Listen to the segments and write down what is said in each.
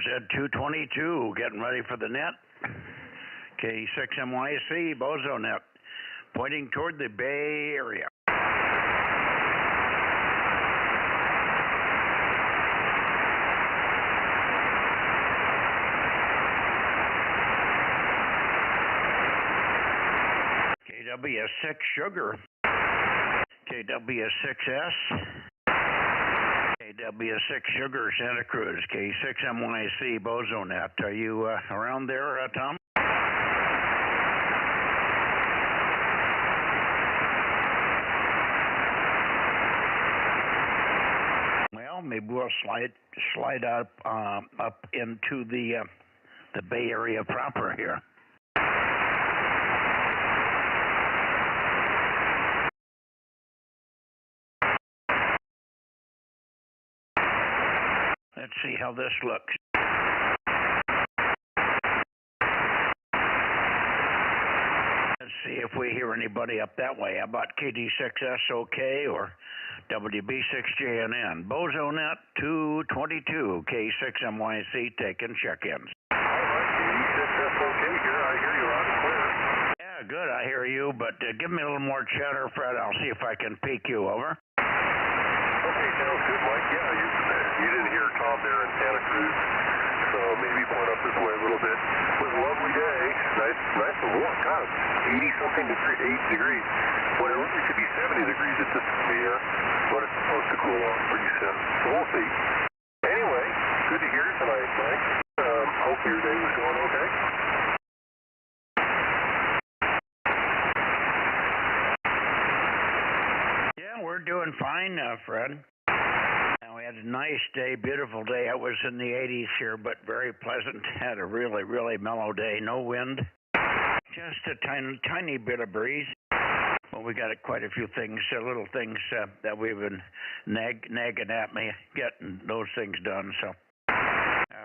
Z222, getting ready for the net. K6MYC, Bozo Net, pointing toward the Bay Area. KW6 Sugar, KW6S, KW6 Sugar, Santa Cruz, K6MYC, Bozo Net. Are you around there, Tom? Well, maybe we'll slide up into the Bay Area proper here. Let's see how this looks. Let's see if we hear anybody up that way. How about KD6SOK or WB6JNN? Bozo Net 222, K6MYC taking check-ins. KD6SOK here. I hear you loud and clear. Yeah, good. I hear you, but give me a little more chatter, Fred. I'll see if I can peek you over. Okay, sounds good, Mike. Yeah, you didn't hear Tom there in Santa Cruz, so maybe point up this way a little bit. It was a lovely day, nice and warm, kind of 80-something degrees, 8 degrees. But it looks like it could be 70 degrees at this time of year, but it's supposed to cool off pretty soon, so we'll see. Anyway, good to hear you tonight, Mike. Hopefully your day was going okay. Yeah, we're doing fine, Fred. We had a nice day, beautiful day. It was in the 80s here, but very pleasant. Had a really, really mellow day. No wind, just a tiny bit of breeze. Well, we got quite a few things, little things that we've been nagging at me, getting those things done. So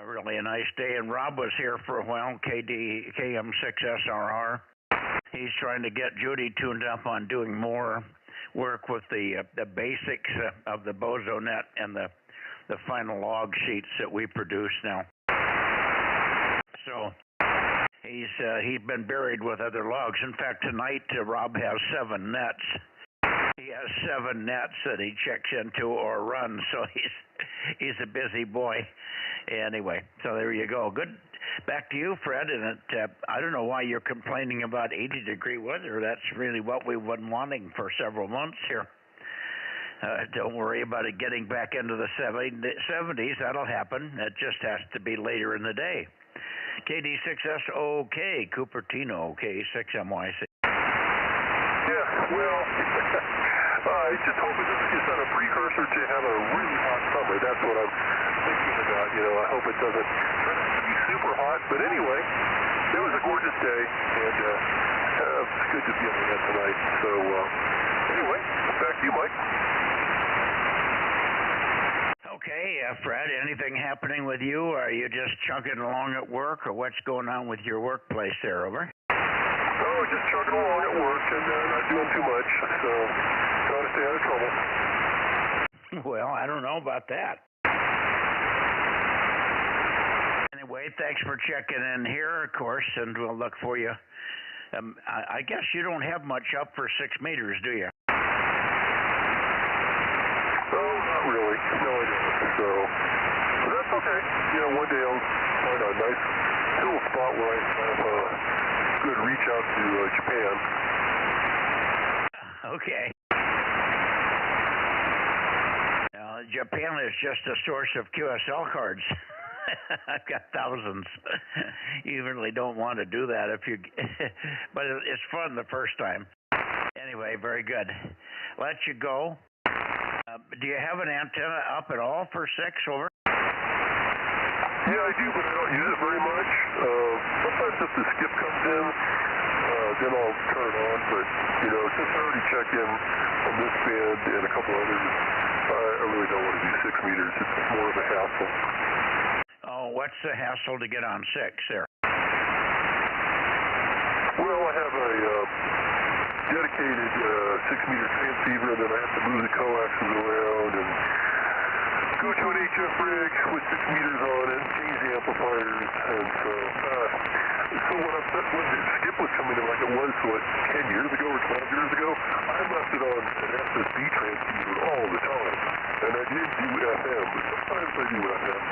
really a nice day. And Rob was here for a while, KM6SRR. He's trying to get Judy tuned up on doing more work with the basics of the Bozo Net and the final log sheets that we produce now. So he's been buried with other logs. In fact, tonight Rob has 7 nets. He has 7 nets that he checks into or runs. So he's a busy boy. Anyway, so there you go. Good. Back to you, Fred. And I don't know why you're complaining about 80-degree weather. That's really what we've been wanting for several months here. Don't worry about it getting back into the 70s. That'll happen. It just has to be later in the day. KD6SOK, Cupertino, K6MYC. Yeah, well, I just hope this is not a precursor to have a really hot summer. That's what I'm thinking about. I hope it doesn't turn out to be super hot. But anyway, it was a gorgeous day, and it's good to be on the net tonight. So anyway, back to you, Mike. Okay, Fred, anything happening with you? Are you just chugging along at work, or what's going on with your workplace there, over? Oh, just chugging along at work and not doing too much, so trying to stay out of trouble. Well, I don't know about that. Anyway, thanks for checking in here, of course, and we'll look for you. I guess you don't have much up for 6 meters, do you? Oh, not really. No, I don't. So that's okay. One day I'll find a nice cool spot where I have a good reach out to Japan. Okay. Now, Japan is just a source of QSL cards. I've got thousands. You really don't want to do that but it's fun the first time. Anyway, very good. Let you go. Do you have an antenna up at all for 6, over? Yeah, I do, but I don't use it very much. Sometimes if the skip comes in, then I'll turn it on. But, since I already checked in on this band and a couple others, I really don't want to do 6 meters. It's more of a hassle. Oh, what's the hassle to get on 6 there? Well, I have a dedicated 6-meter transceiver, and then I have to move the coaxes around and go to an HF rig with 6 meters on it, change the amplifiers, and so when the skip was coming in like it was, 10 years ago or 12 years ago, I left it on an SSB transceiver all the time, and I didn't do FM, but sometimes I do FM,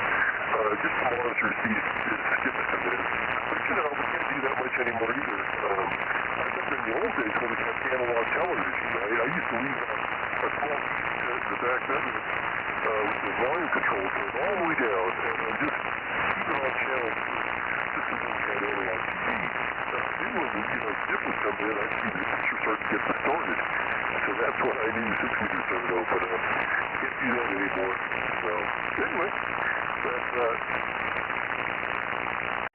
just to monitor to see if the skip is coming in. But we can't do that much anymore either. I remember in the old days when we had analog television, right? I used to leave a small piece to the back bedroom with the volume control turned all the way down, and just keep it on channel just so we had analog TV. Then when the skip was coming in, I see the picture start to get distorted. So that's when I knew 6 meters started to open up. Can't do that anymore. So anyway, that's that.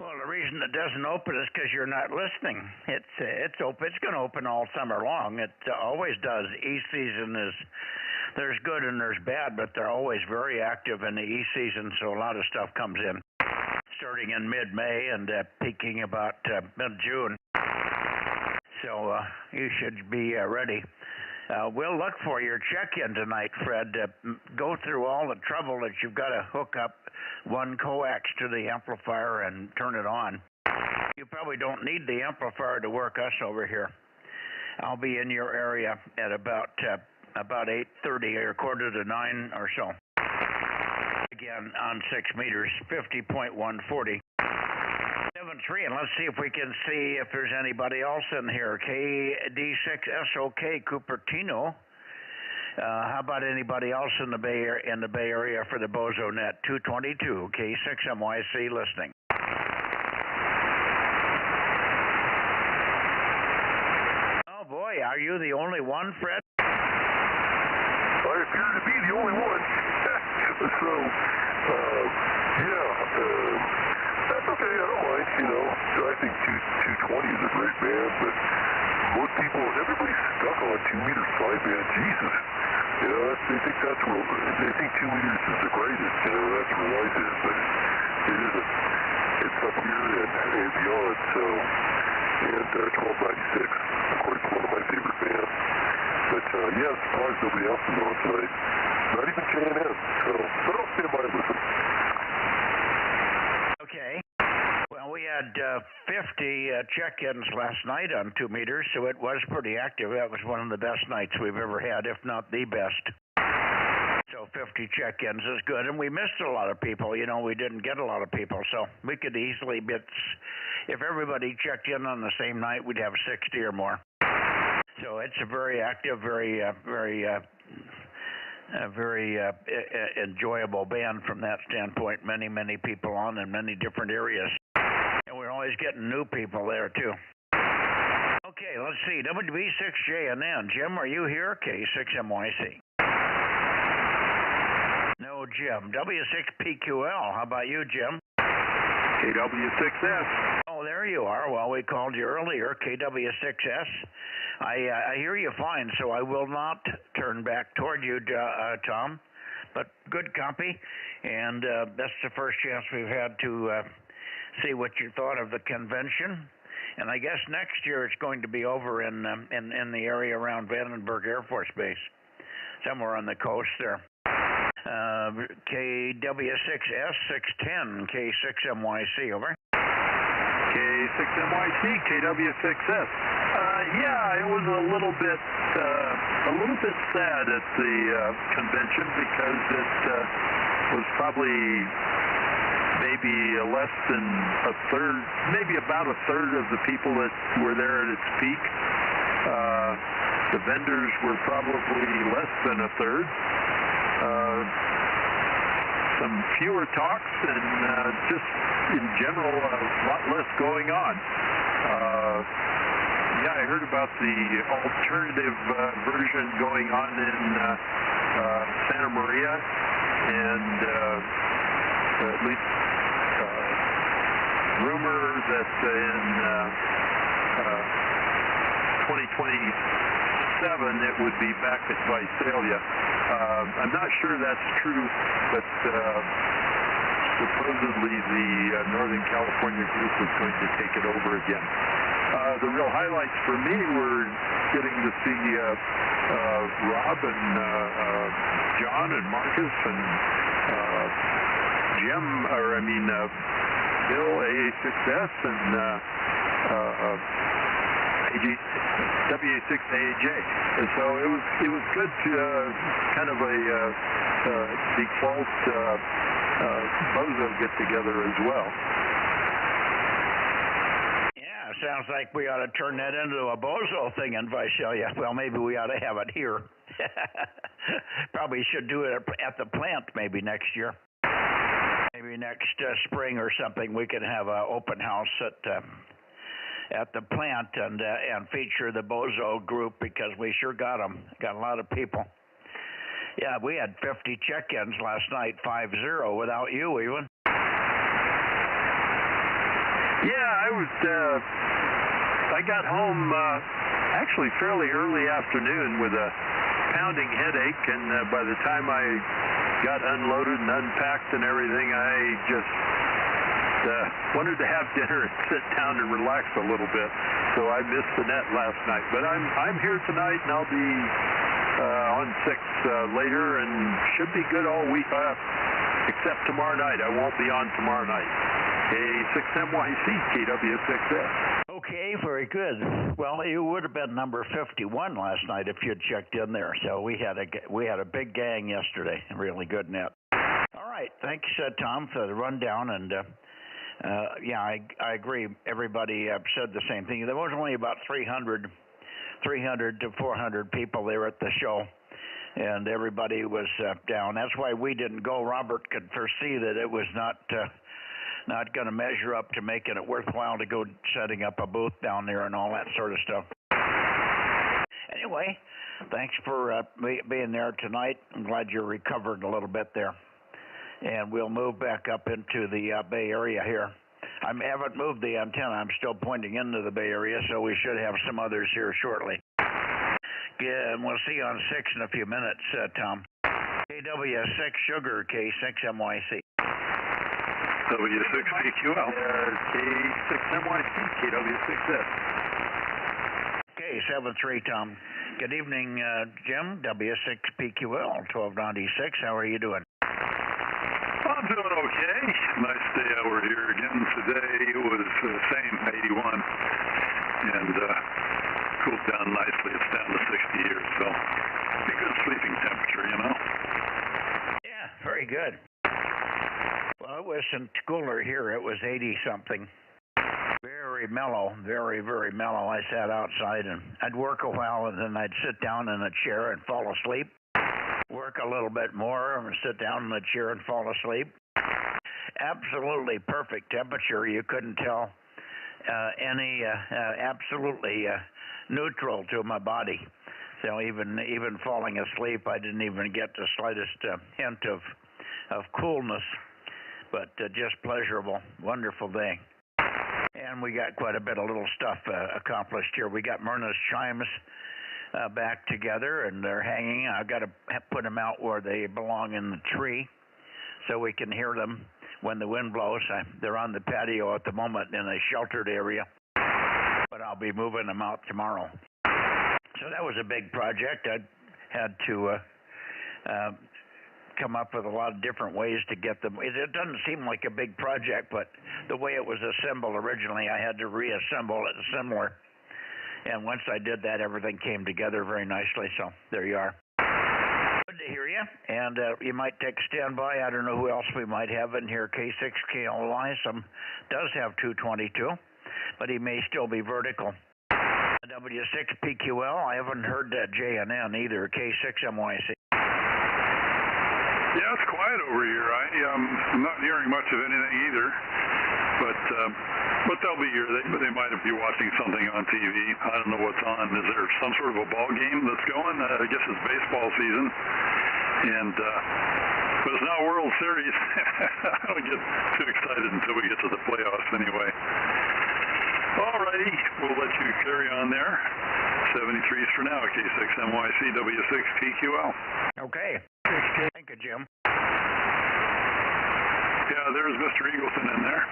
Well, the reason it doesn't open is because you're not listening. It's open. It's going to open all summer long. It always does. E-season is, there's good and there's bad, but they're always very active in the E-season, so a lot of stuff comes in starting in mid-May and peaking about mid-June. So you should be ready. We'll look for your check-in tonight, Fred. Go through all the trouble that you've got to hook up one coax to the amplifier and turn it on. You probably don't need the amplifier to work us over here. I'll be in your area at about 8:30 or 8:45 or so. Again, on 6 meters, 50.140. 7-3, and let's see if we can see if there's anybody else in here. KD6SOK Cupertino. How about anybody else in the Bay Area for the Bozo Net? 222 K6MYC listening. Oh boy, are you the only one, Fred? I appear to be the only one. So, that's okay, I don't mind, I think 220 is a great band, but most people, everybody's stuck on 2 meters sideband. Jesus. They think that's where, they think 2 meters is the greatest, that's where life is, but it isn't. It's up here and beyond, so, and 1296, of course, one of my favorite bands. But, I'm surprised nobody else is on tonight. Not even K&M, so, but I'll stand by and listen. Okay. Well, we had 50 check-ins last night on 2 meters, so it was pretty active. That was one of the best nights we've ever had, if not the best. So 50 check-ins is good, and we missed a lot of people. We didn't get a lot of people, so we could easily if everybody checked in on the same night, we'd have 60 or more. So it's a very active, very enjoyable band from that standpoint. Many people on in many different areas. And we're always getting new people there, too. Okay, let's see. WB6JNN. Jim, are you here? K6MYC. No, Jim. W6PQL. How about you, Jim? KW6S. Oh, there you are. Well, we called you earlier. KW6S. I hear you fine, so I will not turn back toward you, Tom. But good copy, and that's the first chance we've had to see what you thought of the convention. And I guess next year it's going to be over in the area around Vandenberg Air Force Base, somewhere on the coast there. KW6S 610 K6MYC, over. K6MYC, KW6S. It was a little bit sad at the convention because it was probably maybe less than a third, maybe about a third of the people that were there at its peak. The vendors were probably less than a third. Some fewer talks and just in general a lot less going on. I heard about the alternative version going on in Santa Maria, and at least rumor that in 2027 it would be back at Visalia. I'm not sure that's true, but supposedly the Northern California group is going to take it over again. The real highlights for me were getting to see Rob and John and Marcus and Jim, Bill, AA6S, and WA6AJ. And so it was good to kind of a default Bozo get together as well. Yeah, sounds like we ought to turn that into a Bozo thing in Visalia. Well, maybe we ought to have it here. Probably should do it at the plant maybe next year. Maybe next spring or something we could have an open house at the plant and feature the Bozo group, because we sure got a lot of people. Yeah, we had 50 check-ins last night, 50 without you even. Yeah, I got home actually fairly early afternoon with a pounding headache, and by the time I got unloaded and unpacked and everything, I just wanted to have dinner and sit down and relax a little bit. So I missed the net last night, but I'm here tonight, and I'll be on 6 later, and should be good all week, except tomorrow night. I won't be on tomorrow night. K6MYC, KW6S. Okay, very good. Well, you would have been number 51 last night if you'd checked in there. So we had a big gang yesterday, really good net. All right, thanks, Tom, for the rundown. And yeah, I agree. Everybody said the same thing. There was only about 300 to 400 people there at the show, and everybody was down. That's why we didn't go. Robert could foresee that it was not going to measure up to making it worthwhile to go setting up a booth down there and all that sort of stuff. Anyway, thanks for being there tonight. I'm glad you recovered a little bit there. And we'll move back up into the Bay Area here. I haven't moved the antenna. I'm still pointing into the Bay Area, so we should have some others here shortly. Yeah, and we'll see you on 6 in a few minutes, Tom. KW6 Sugar, K6MYC. W6PQL. K6MYC, KW6S. K73, Tom. Good evening, Jim, W6PQL, 1296. How are you doing? I'm doing okay. Nice day out here again today. It was the same, 81, and cooled down nicely. It's down to 60 here, so a good sleeping temperature, you know. Yeah, very good. Well, it wasn't cooler here. It was 80-something. Very mellow, very, very mellow. I sat outside, and I'd work a while, and then I'd sit down in a chair and fall asleep. Work a little bit more and sit down in the chair and fall asleep. Absolutely perfect temperature. You couldn't tell any absolutely neutral to my body. So even falling asleep, I didn't even get the slightest hint of coolness, but just pleasurable, wonderful day. And we got quite a bit of little stuff accomplished here. We got Myrna's chimes back together, and they're hanging. I've got to put them out where they belong in the tree so we can hear them when the wind blows. They're on the patio at the moment in a sheltered area, but I'll be moving them out tomorrow. So that was a big project. I had to come up with a lot of different ways to get them. It doesn't seem like a big project, but the way it was assembled originally, I had to reassemble it similar. And once I did that, everything came together very nicely. So there you are. Good to hear you. And you might take a standby. I don't know who else we might have in here. K6KLY does have 222, but he may still be vertical. W6PQL, I haven't heard JNN either. K6MYC. Yeah, it's quiet over here. I'm not hearing much of anything either, but they'll be here. They might be watching something on TV. I don't know what's on. Is there some sort of a ball game that's going? I guess it's baseball season, but it's not World Series. I don't get too excited until we get to the playoffs anyway. All righty, we'll let you carry on there. 73s for now, K6MYC, W6PQL. Okay. Thank you, Jim. Yeah, there's Mr. Eagleton in there.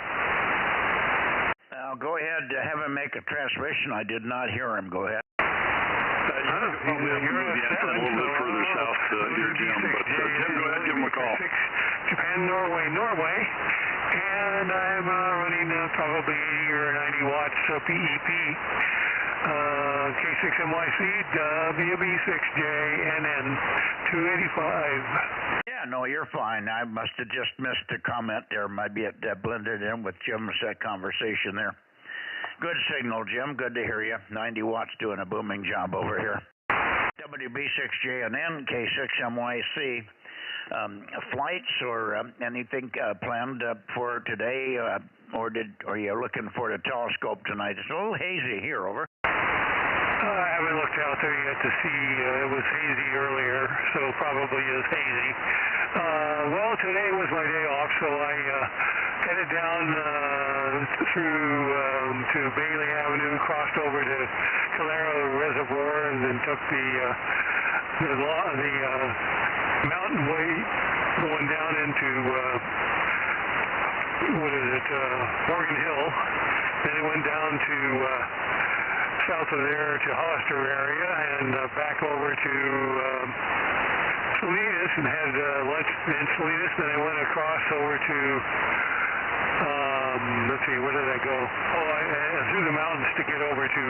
go ahead. Have him make a transmission. I did not hear him. Go ahead. Probably have to move the antenna a little bit further south here, Jim. But Jim, go ahead, give him a call. Japan, Norway. And I'm running probably 80 or 90 watts PEP. K6MYC, WB6JNN 285. Yeah, no, you're fine. I must have just missed a comment there. Maybe it blended in with Jim's conversation there. Good signal, Jim. Good to hear you. 90 watts doing a booming job over here. WB6JNN, K6MYC. Flights or anything planned for today, or are you looking for the telescope tonight? It's a little hazy here, over. I haven't looked out there yet to see. It was hazy earlier, so probably is hazy. Well, today was my day off, so I headed down through to Bailey Avenue, crossed over to Calero Reservoir, and then took the mountain way going down into Morgan Hill. Then it went down to south of there to Hollister area and back over to Salinas and had lunch in Salinas. Then I went across over to let's see, where did I go? Through the mountains to get over to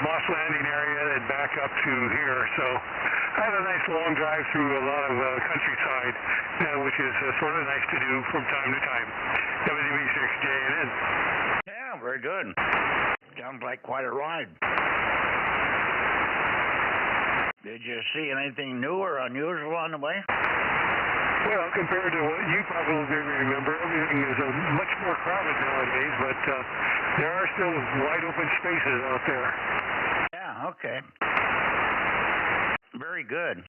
Moss Landing area and back up to here. So I had a nice long drive through a lot of countryside, which is sort of nice to do from time to time. WB6JNN. Yeah, very good. Sounds like quite a ride. Did you see anything new or unusual on the way? Well, compared to what you probably remember, everything is much more crowded nowadays, but there are still wide open spaces out there. Yeah, okay. Very good.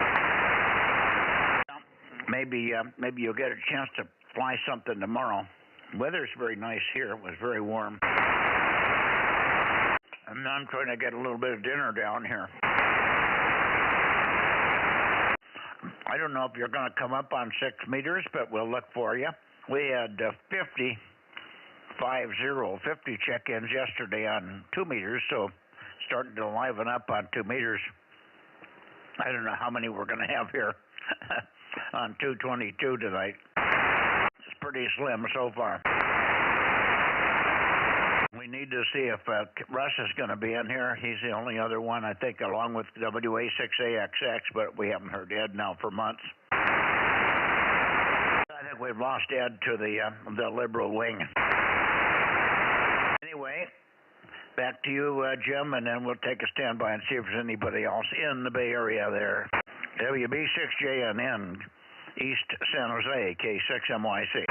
Maybe you'll get a chance to fly something tomorrow. Weather's very nice here. It was very warm. And I'm trying to get a little bit of dinner down here. I don't know if you're going to come up on 6 meters, but we'll look for you. We had 50 check-ins yesterday on 2 meters, so starting to liven up on 2 meters. I don't know how many we're going to have here on 222 tonight. It's pretty slim so far. We need to see if Russ is going to be in here. He's the only other one, I think, along with WA6AXX, but we haven't heard Ed now for months. I think we've lost Ed to the liberal wing. Anyway, back to you, Jim, and then we'll take a standby and see if there's anybody else in the Bay Area there. WB6JNN, East San Jose, K6MYC.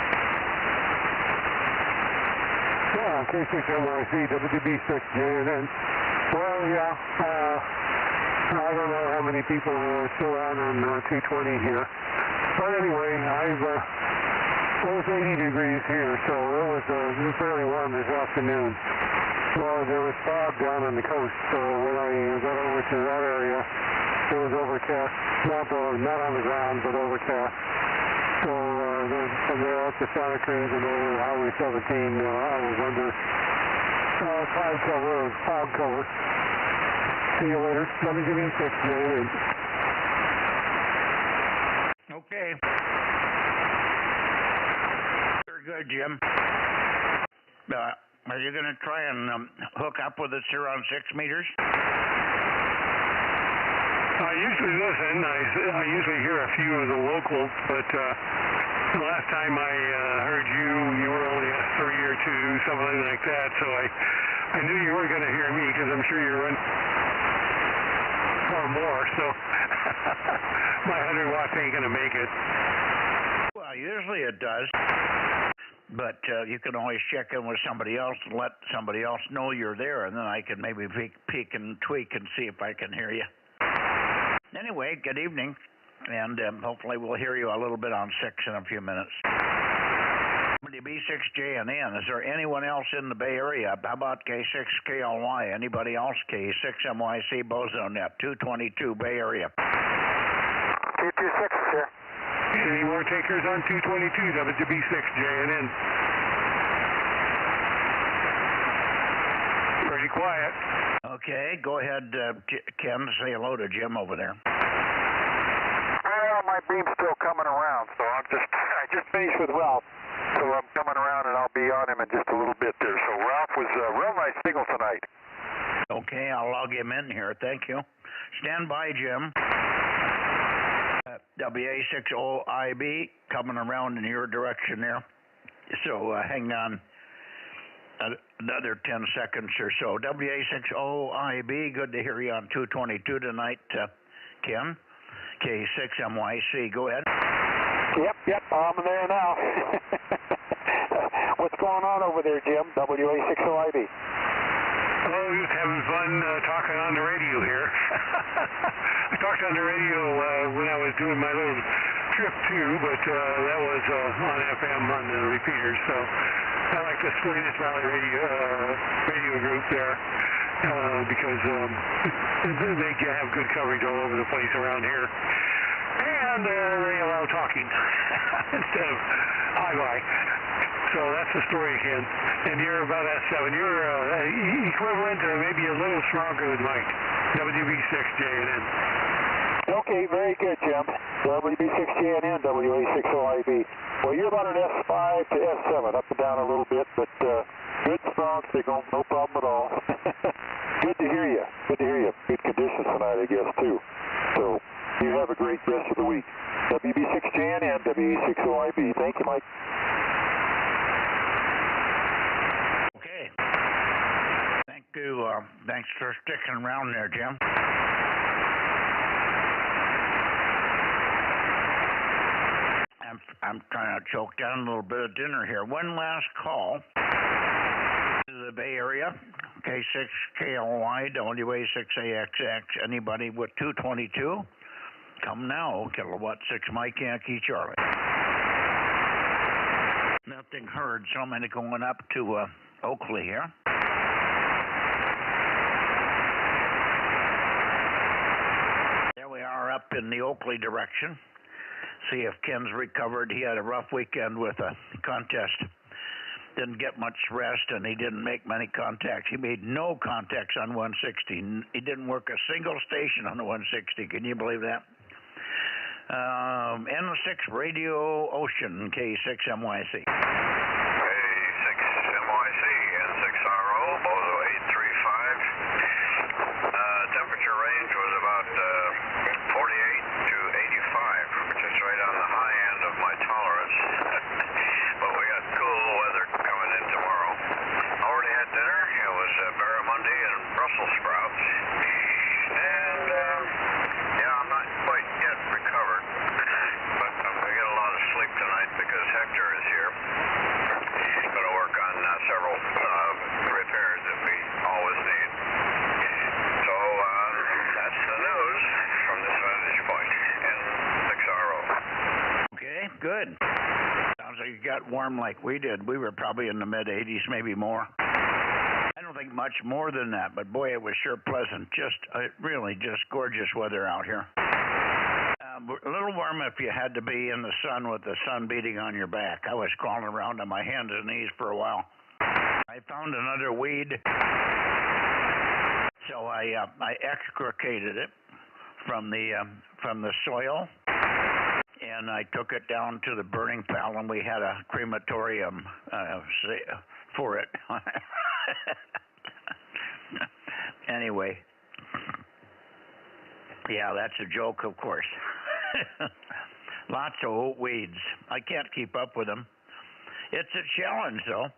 Yeah, K6MYC, WB6JNN. Well, yeah, I don't know how many people are still on 220 here. But anyway, it was 80 degrees here, so it was fairly warm this afternoon. Well, there was fog down on the coast, so when I got over to that area, it was overcast. Not on the ground, but overcast. So from there up to Santa Cruz and over to Highway 17, I was under cloud cover or fog cover. See you later. WB6JNN. Okay. Very good, Jim. Are you going to try and hook up with us here on 6 meters? I usually listen. I usually hear a few of the locals, but the last time I heard you were only a 3 or 2, something like that. So I knew you were going to hear me because I'm sure you're running far more. So my 100 watts ain't going to make it. Well, usually it does. But you can always check in with somebody else and let somebody else know you're there, and then I can maybe peek and tweak and see if I can hear you. Anyway, good evening, and hopefully we'll hear you a little bit on 6 in a few minutes. WB6JNN, is there anyone else in the Bay Area? How about K6KLY? Anybody else? K6MYC Bozo Net, 222 Bay Area. 226 here. Any more takers on 222 WB6JNN? quiet. Okay, go ahead, Ken, say hello to Jim over there. Well, my beam's still coming around, so I just finished with Ralph, so I'm coming around and I'll be on him in just a little bit there. So Ralph was a real nice signal tonight. Okay, I'll log him in here. Thank you. Stand by, Jim. WA60IB coming around in your direction there. So hang on another 10 seconds or so. WA60IB, good to hear you on 222 tonight, Ken. K6MYC, go ahead. Yep, I'm there now. What's going on over there, Jim? WA60IB. Oh, just having fun talking on the radio here. I talked on the radio when I was doing my little trip too, but that was on FM on the repeaters. So I like the Salinas Valley radio group there because they have good coverage all over the place around here, and they allow talking instead of hi-bye. So that's the story, Ken. And you're about S7. You're equivalent to maybe a little stronger than Mike. WB6JNN. Okay, very good, Jim. WB6JNN, WA60IB. Well, you're about an S5 to S7, up and down a little bit, but good, strong signal, no problem at all. Good to hear you. Good to hear you. Good conditions tonight, I guess, too. So you have a great rest of the week. WB6JNN, WA60IB. Thank you, Mike. Okay. Thank you. Thanks for sticking around there, Jim. I'm trying to choke down a little bit of dinner here. One last call to the Bay Area. K6KLY, WA6AXX. Anybody with 222? Come now. Kilowatt 6 Mike Yankee Charlie. Nothing heard, so I'm going to going up to Oakley here. There we are up in the Oakley direction. See if Ken's recovered. He had a rough weekend with a contest. Didn't get much rest, and he didn't make many contacts. He made no contacts on 160. He didn't work a single station on the 160. Can you believe that? N6 Radio Ocean, K6MYC. K6MYC, N6RO, Bozo 835. Temperature range was about 48 to 85, which is right on the high end of my tolerance. But we got cool weather coming in tomorrow. Already had dinner. It was barramundi and Brussels sprouts. And, I'm not quite yet recovered. But I'm going to get a lot of sleep tonight because Hector is here. Going to work on several repairs that we always need. So, that's the news from this vantage point in 6RO. Okay, good. Sounds like you got warm like we did. We were probably in the mid-80s, maybe more. I don't think much more than that, but boy, it was sure pleasant. Just really just gorgeous weather out here. A little warm if you had to be in the sun with the sun beating on your back. I was crawling around on my hands and knees for a while. I found another weed, so I extricated it from the soil, and I took it down to the burning pile, and we had a crematorium for it. Anyway, yeah, that's a joke, of course. Lots of oat weeds. I can't keep up with them. It's a challenge, though.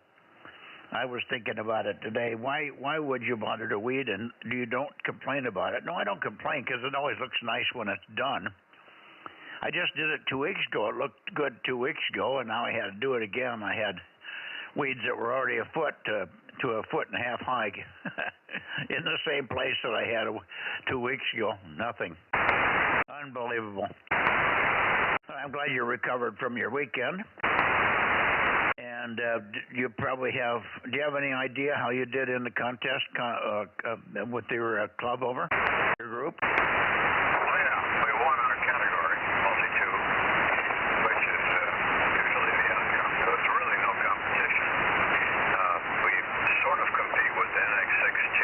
I was thinking about it today. Why would you bother to weed and you don't complain about it? No, I don't complain because it always looks nice when it's done. I just did it 2 weeks ago. It looked good 2 weeks ago, and now I had to do it again. I had weeds that were already a foot to a foot and a half high in the same place that I had 2 weeks ago. Nothing. Unbelievable. I'm glad you recovered from your weekend. And you probably have, do you have any idea how you did in the contest with your club over, your group? Oh, yeah. We won our category, multi-two, which is usually the outcome. So it's really no competition. We sort of compete with NX6G,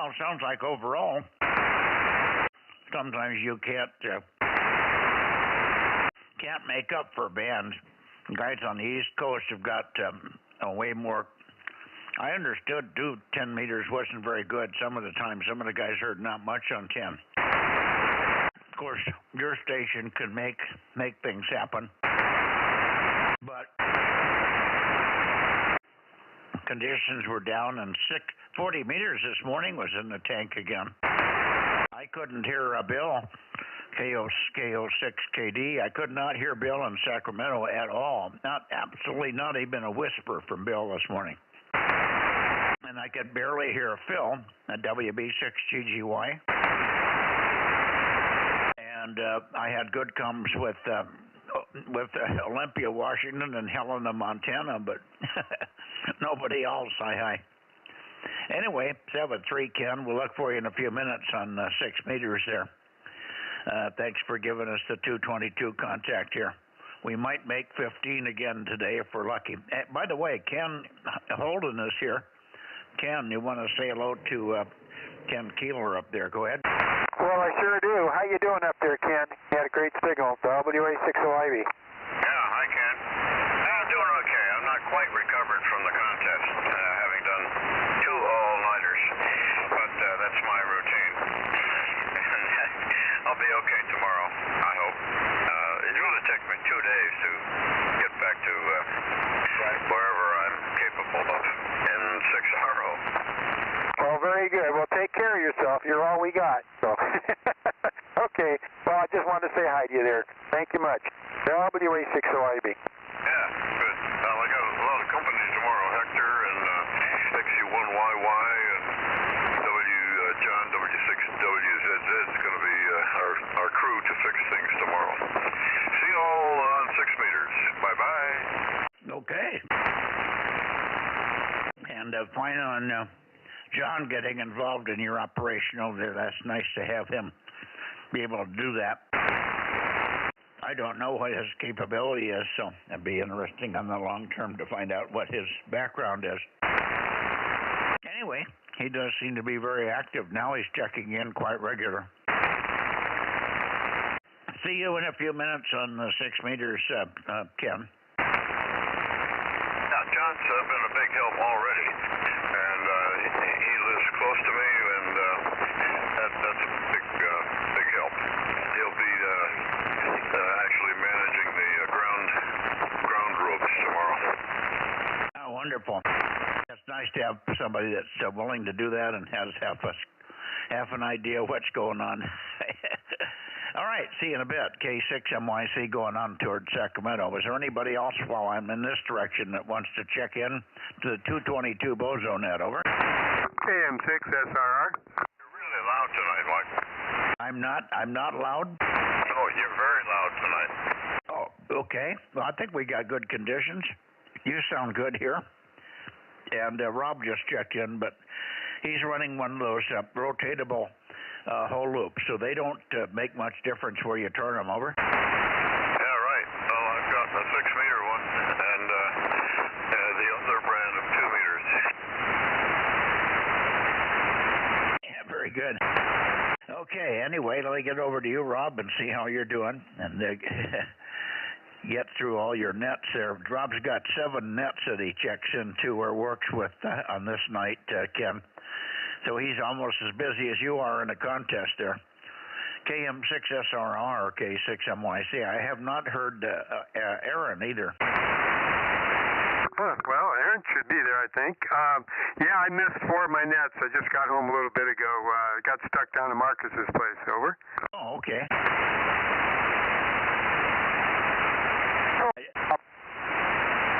Well, it sounds like overall, sometimes you can't make up for bands. Guys on the East Coast have got way more. I understood, 10 meters wasn't very good some of the time. Some of the guys heard not much on 10. Of course, your station could make things happen, but conditions were down, and 40 meters this morning was in the tank again. I couldn't hear Bill, KO6KD. I could not hear Bill in Sacramento at all. Absolutely not even a whisper from Bill this morning. And I could barely hear Phil at WB6GGY. And I had good comms with Olympia, Washington, and Helena, Montana, but nobody else. Hi. Anyway, 7-3, Ken. We'll look for you in a few minutes on 6 meters there. Thanks for giving us the 222 contact here. We might make 15 again today if we're lucky. By the way, Ken Holden is here. Ken, you want to say hello to Ken Keeler up there? Go ahead. Well, I sure do. How you doing up there, Ken? You had a great signal. WA60IB. Yeah, hi, Ken. I'm doing okay. I'm not quite recovered from the contest, having done 2 all-nighters, but that's my routine. I'll be okay tomorrow, I hope. It's going to take me 2 days to get back to wherever I'm capable of in 6RO. Well, very good. Well, take care of yourself. You're all we got. So, okay. Well, I just wanted to say hi to you there. Thank you much. WA60IB. Yeah, good. Well, I got a lot of companies tomorrow. Hector and XU1YY and John W6WZZ is going to be our crew to fix things tomorrow. See you all on 6 meters. Bye-bye. Okay. And fine on John getting involved in your operation over there. That's nice to have him be able to do that. I don't know what his capability is, so it'd be interesting on the long term to find out what his background is. Anyway, he does seem to be very active now. He's checking in quite regular. See you in a few minutes on the 6 meters, Ken. Yeah, John's been a big help already, and he lives close to me, and that's a big help. He'll be actually managing the ground ropes tomorrow. Oh, wonderful. It's nice to have somebody that's willing to do that and has half an idea what's going on. All right, see you in a bit. K6MYC going on toward Sacramento. Is there anybody else while I'm in this direction that wants to check in to the 222 Bozo Net? Over. KM6SRR. You're really loud tonight, Mike. I'm not loud? No, you're very loud tonight. Oh, okay. Well, I think we got good conditions. You sound good here. And Rob just checked in, but he's running one of those rotatable whole loops, so they don't make much difference where you turn them over. Yeah, right. Well, I've got the 6 meter one and the other brand of 2 meters. Yeah, very good. Okay, anyway, let me get over to you, Rob, and see how you're doing, and get through all your nets there. Rob's got 7 nets that he checks into or works with on this night, Ken. So he's almost as busy as you are in a contest there. KM6SRR or K6MYC. I have not heard Aaron either. Huh, well, Aaron should be there, I think. Yeah, I missed 4 of my nets. I just got home a little bit ago. Got stuck down at Marcus's place. Over. Oh, okay.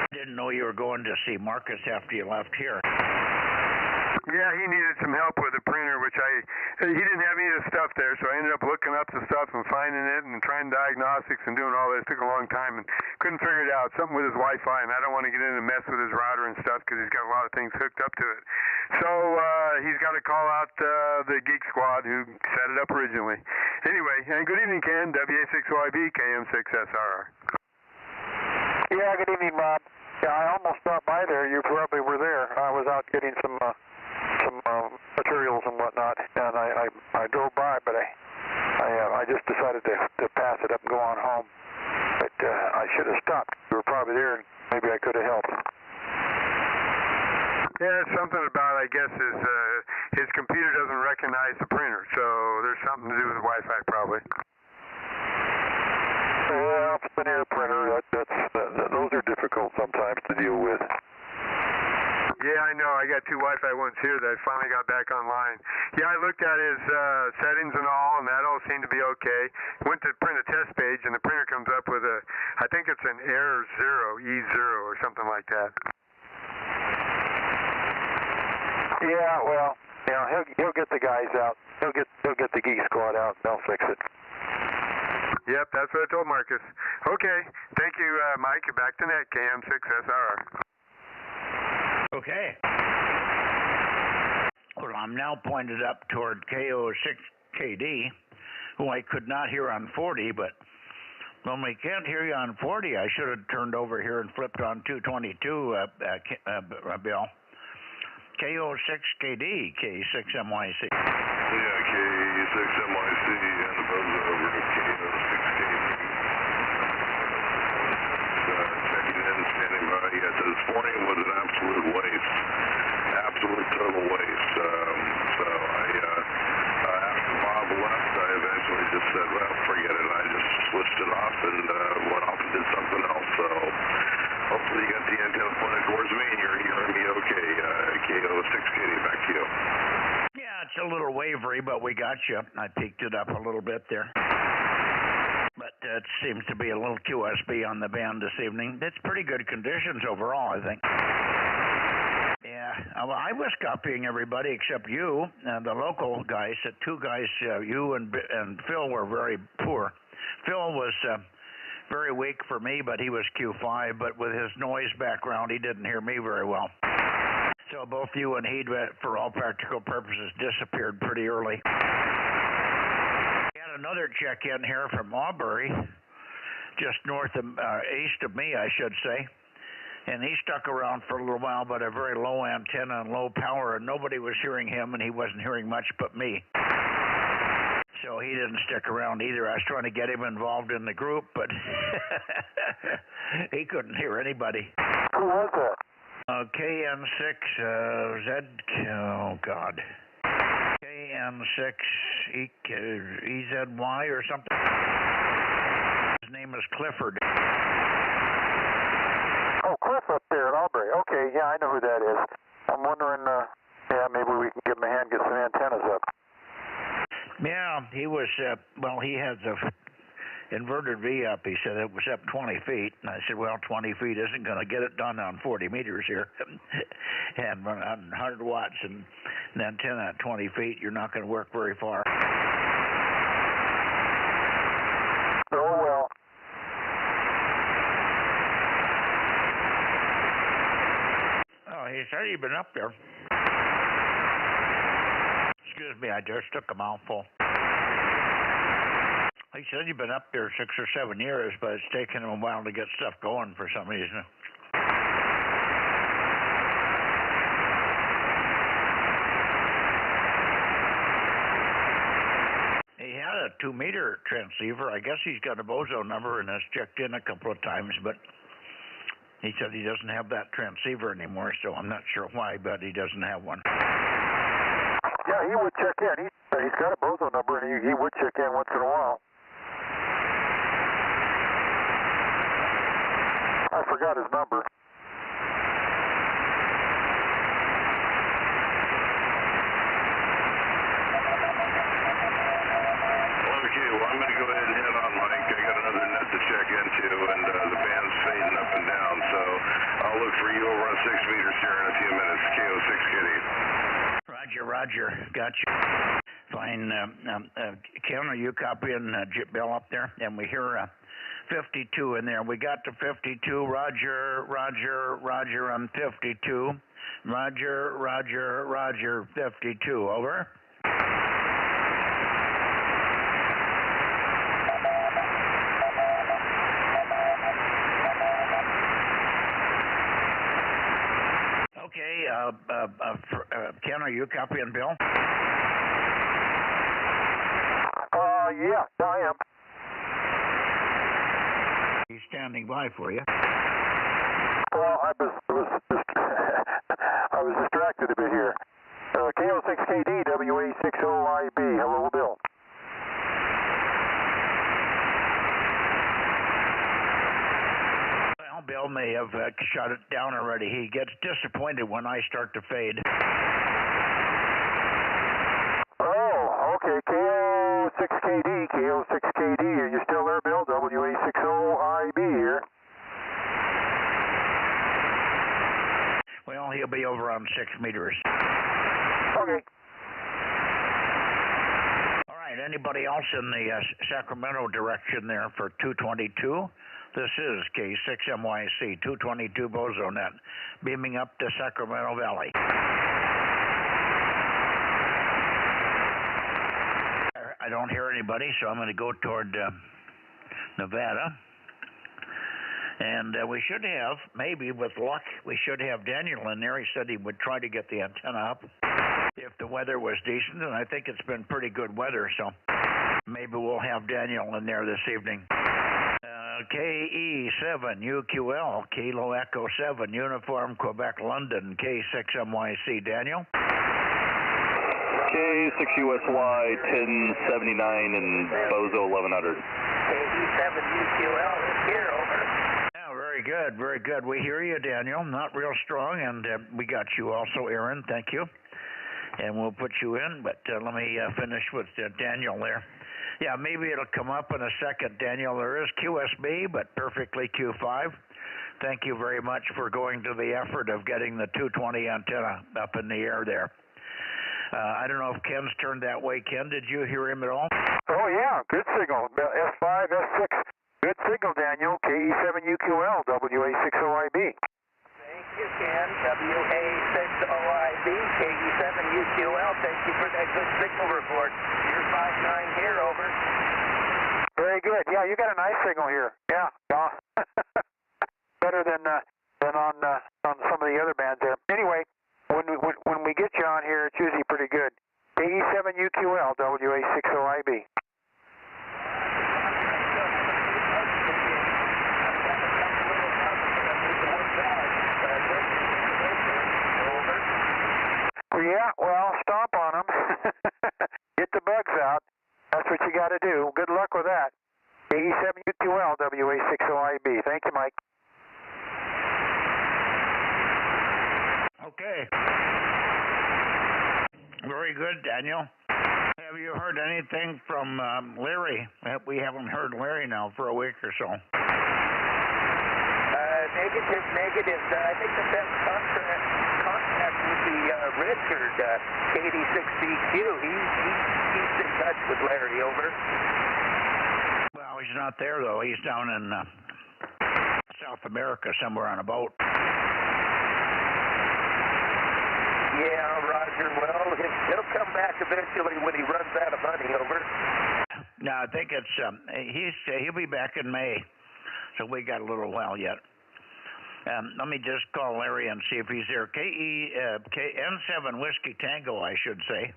I didn't know you were going to see Marcus after you left here. Yeah, he needed some help with a printer, which he didn't have any of the stuff there, so I ended up looking up the stuff and finding it and trying diagnostics and doing all this. It took a long time and couldn't figure it out. Something with his Wi-Fi, and I don't want to get in and mess with his router and stuff because he's got a lot of things hooked up to it. So he's got to call out the Geek Squad who set it up originally. Anyway, and good evening, Ken. WA6YB, KM6SRR. Yeah, good evening, Bob. Yeah, I almost stopped by there. You probably were there. I was out getting some materials and whatnot, and I drove by, but I just decided to pass it up and go on home. But I should have stopped. We were probably there, and maybe I could have helped. Yeah, something about, I guess, his computer doesn't recognize the printer, so there's something to do with Wi-Fi probably. Yeah, it's an air printer. Those are difficult sometimes to deal with. Yeah, I know. I got 2 Wi-Fi ones here that I finally got back online. Yeah, I looked at his settings and all, and that all seemed to be okay. Went to print a test page, and the printer comes up with I think it's an error 0, E0 or something like that. Yeah, well, you know, he'll get the guys out. He'll get the geek squad out, and they'll fix it. Yep, that's what I told Marcus. Okay, thank you, Mike. Back to net, KM6SR. Okay. Well, I'm now pointed up toward KO6KD, who I could not hear on 40, but when we can't hear you on 40, I should have turned over here and flipped on 222, Bill. KO6KD, K6MYC. Yeah, K6MYC and the Bozo over to KO6KD. Checking in, standing by. Yes, this morning was an absolute waste. Absolute total waste. So after Bob left, I eventually just said, well, forget it. I just switched it off and went off and did something else. So hopefully you got the antenna pointed towards me and you're hearing me okay. KO6KD, back to you. Yeah, it's a little wavery, but we got you. I peaked it up a little bit there. But it seems to be a little QSB on the band this evening. It's pretty good conditions overall, I think. Yeah, well, I was copying everybody except you, the local guys. The 2 guys, you and Phil, were very poor. Phil was very weak for me, but he was Q5, but with his noise background, he didn't hear me very well. So both you and he, for all practical purposes, disappeared pretty early. We had another check-in here from Aubrey, just north of, east of me, I should say. And he stuck around for a little while, but a very low antenna and low power, and nobody was hearing him, and he wasn't hearing much but me. So he didn't stick around either. I was trying to get him involved in the group, but he couldn't hear anybody. Who was that? KN6, oh God. KN6 EZY or something. His name is Clifford. Oh, Cliff up there at Aubrey. Okay, yeah, I know who that is. I'm wondering, yeah, maybe we can give him a hand, get some antennas up. Yeah, he was, well, he has a inverted V up. He said it was up 20 feet. And I said, well, 20 feet isn't going to get it done on 40 meters here. And on 100 watts and an antenna at 20 feet, you're not going to work very far. Oh, well. Oh, he said he'd been up there. Excuse me, I just took a mouthful. He said he'd been up there 6 or 7 years, but it's taken him a while to get stuff going for some reason. He had a 2-meter transceiver. I guess he's got a Bozo number and has checked in a couple of times, but he said he doesn't have that transceiver anymore, so I'm not sure why, but he doesn't have one. Yeah, he would check in. He's got a Bozo number, and he would check in once in a while. I forgot his number. Okay, well, I'm going to go ahead and head on, Mike. I got another net to check into, and the band's fading up and down, so I'll look for you over on 6 meters here in a few minutes. KO6KD. Roger. Got you. Fine. Ken, are you copying Bill up there? And we hear 52 in there. We got to 52. Roger on 52. Roger, 52. Over. Okay, Ken, are you copying Bill? Yeah, I am. He's standing by for you. Well, I was distracted a bit here. KO6KD, WA60IB. Hello, Bill. Well, Bill may have shut it down already. He gets disappointed when I start to fade. Oh, okay. KO6KD. Are you still there, Bill? WA60IB here. Well, he'll be over on 6 meters. Okay. All right, anybody else in the Sacramento direction there for 222? This is K6MYC 222 Bozo Net, beaming up to Sacramento Valley. I don't hear anybody, so I'm going to go toward Nevada. And we should have, maybe with luck, we should have Daniel in there. He said he would try to get the antenna up if the weather was decent, and I think it's been pretty good weather, so maybe we'll have Daniel in there this evening. KE7UQL, Kilo Echo 7, Uniform Quebec London, K6MYC. Daniel? K6USY 1079 and Bozo 1100. KE7UQL is here, over. Very good, very good. We hear you, Daniel. Not real strong, and we got you also, Aaron. Thank you. And we'll put you in, but let me finish with Daniel there. Yeah, maybe it'll come up in a second, Daniel. There is QSB, but perfectly Q5. Thank you very much for going to the effort of getting the 220 antenna up in the air there. I don't know if Ken's turned that way. Ken, did you hear him at all? Oh, yeah. Good signal. S5, S6. Good signal, Daniel. KE7UQL, WA60IB. Thank you, Ken. WA60IB, KE7UQL. Thank you for that good signal report. You're 5-9 here, over. Very good. Yeah, you got a nice signal here. Yeah. Better than on some of the other bands there. Anyway, when we get you on here, it's usually pretty good. KE7UQL, WA60IB. Yeah, well, stomp on them. Get the bugs out. That's what you got to do. Good luck with that. KE7UQL, WA60IB. Thank you, Mike. Okay. Very good, Daniel. Have you heard anything from Larry? We haven't heard Larry now for a week or so. Negative. I think the best contact would be Richard, KD6BQ. He's in touch with Larry, over. Well, he's not there, though. He's down in South America somewhere on a boat. Yeah, Roger. Well, he'll come back eventually when he runs out of money, over. No, I think it's he'll be back in May, so we got a little while yet. Let me just call Larry and see if he's there. N7 Whiskey Tango, I should say.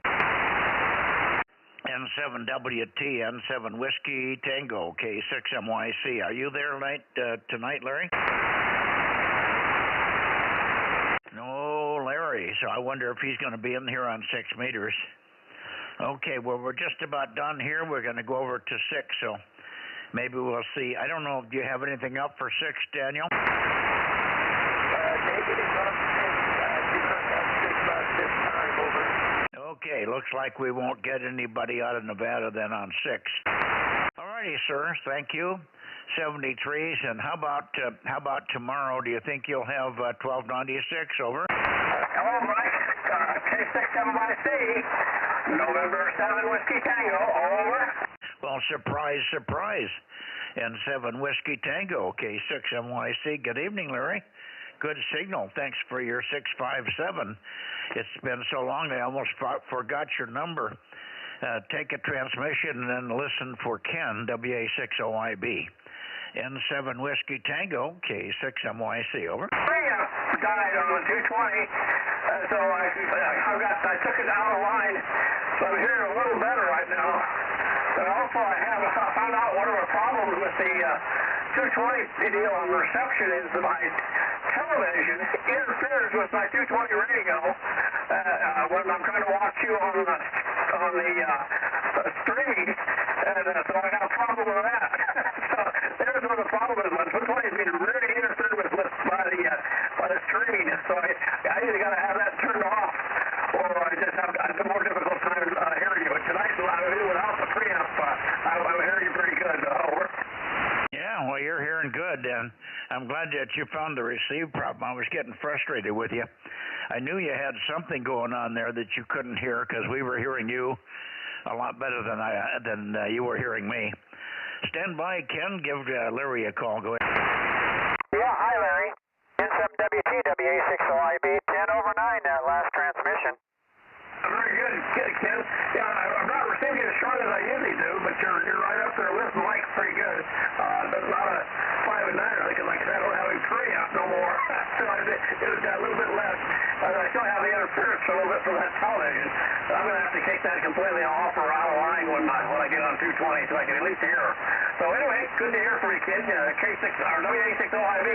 N7WT, N7 Whiskey Tango, K6MYC. Are you there tonight, Larry? No, Larry. So I wonder if he's going to be in here on 6 meters. Okay, well, we're just about done here. We're going to go over to 6, so maybe we'll see. I don't know. Do you have anything up for 6, Daniel? Okay, looks like we won't get anybody out of Nevada then on 6. All righty, sir. Thank you. 73s, and how about tomorrow? Do you think you'll have 1296? Over. Hello, Mike. K6MYC, November 7 Whiskey Tango. Over. Well, surprise, surprise. N7 Whiskey Tango, K6MYC. Good evening, Larry. Good signal. Thanks for your 657. It's been so long I almost forgot your number. Take a transmission and then listen for Ken, WA60IB. N7 Whiskey Tango, K6MYC, over. Died on 220. I took it down the line, so I'm hearing a little better right now. But also I found out one of the problems with the 220 deal on reception is that my television interferes with my 220 radio when I'm trying to watch you on the streaming, and so I got a problem with that. So there's where the problem is. My 220 is being really interfered with by the streaming, so I either got to have that turned off, or I just have a more difficult time hearing you. But tonight, without the preamp, I'm hearing you pretty good. Over. Yeah, well, you're hearing good, and I'm glad that you found the receive problem. I was getting frustrated with you. I knew you had something going on there that you couldn't hear, because we were hearing you a lot better than you were hearing me. Stand by, Ken. Give Larry a call. Go ahead. Yeah, hi, Larry. N7WT, WA60IB, 10 over 9, that last transmission. Very good, Ken. Yeah, I'm not receiving it as strong as I usually do, but you're right up there with Mike pretty good. But a lot of 5 and 9 are thinking like I don't have any preamp no more. So it was a little bit less. I still have the interference a little bit from that television. I'm going to have to take that completely off or out of line when I get on 220 so I can at least hear. So anyway, good to hear from you, kid. K6 or WA60IB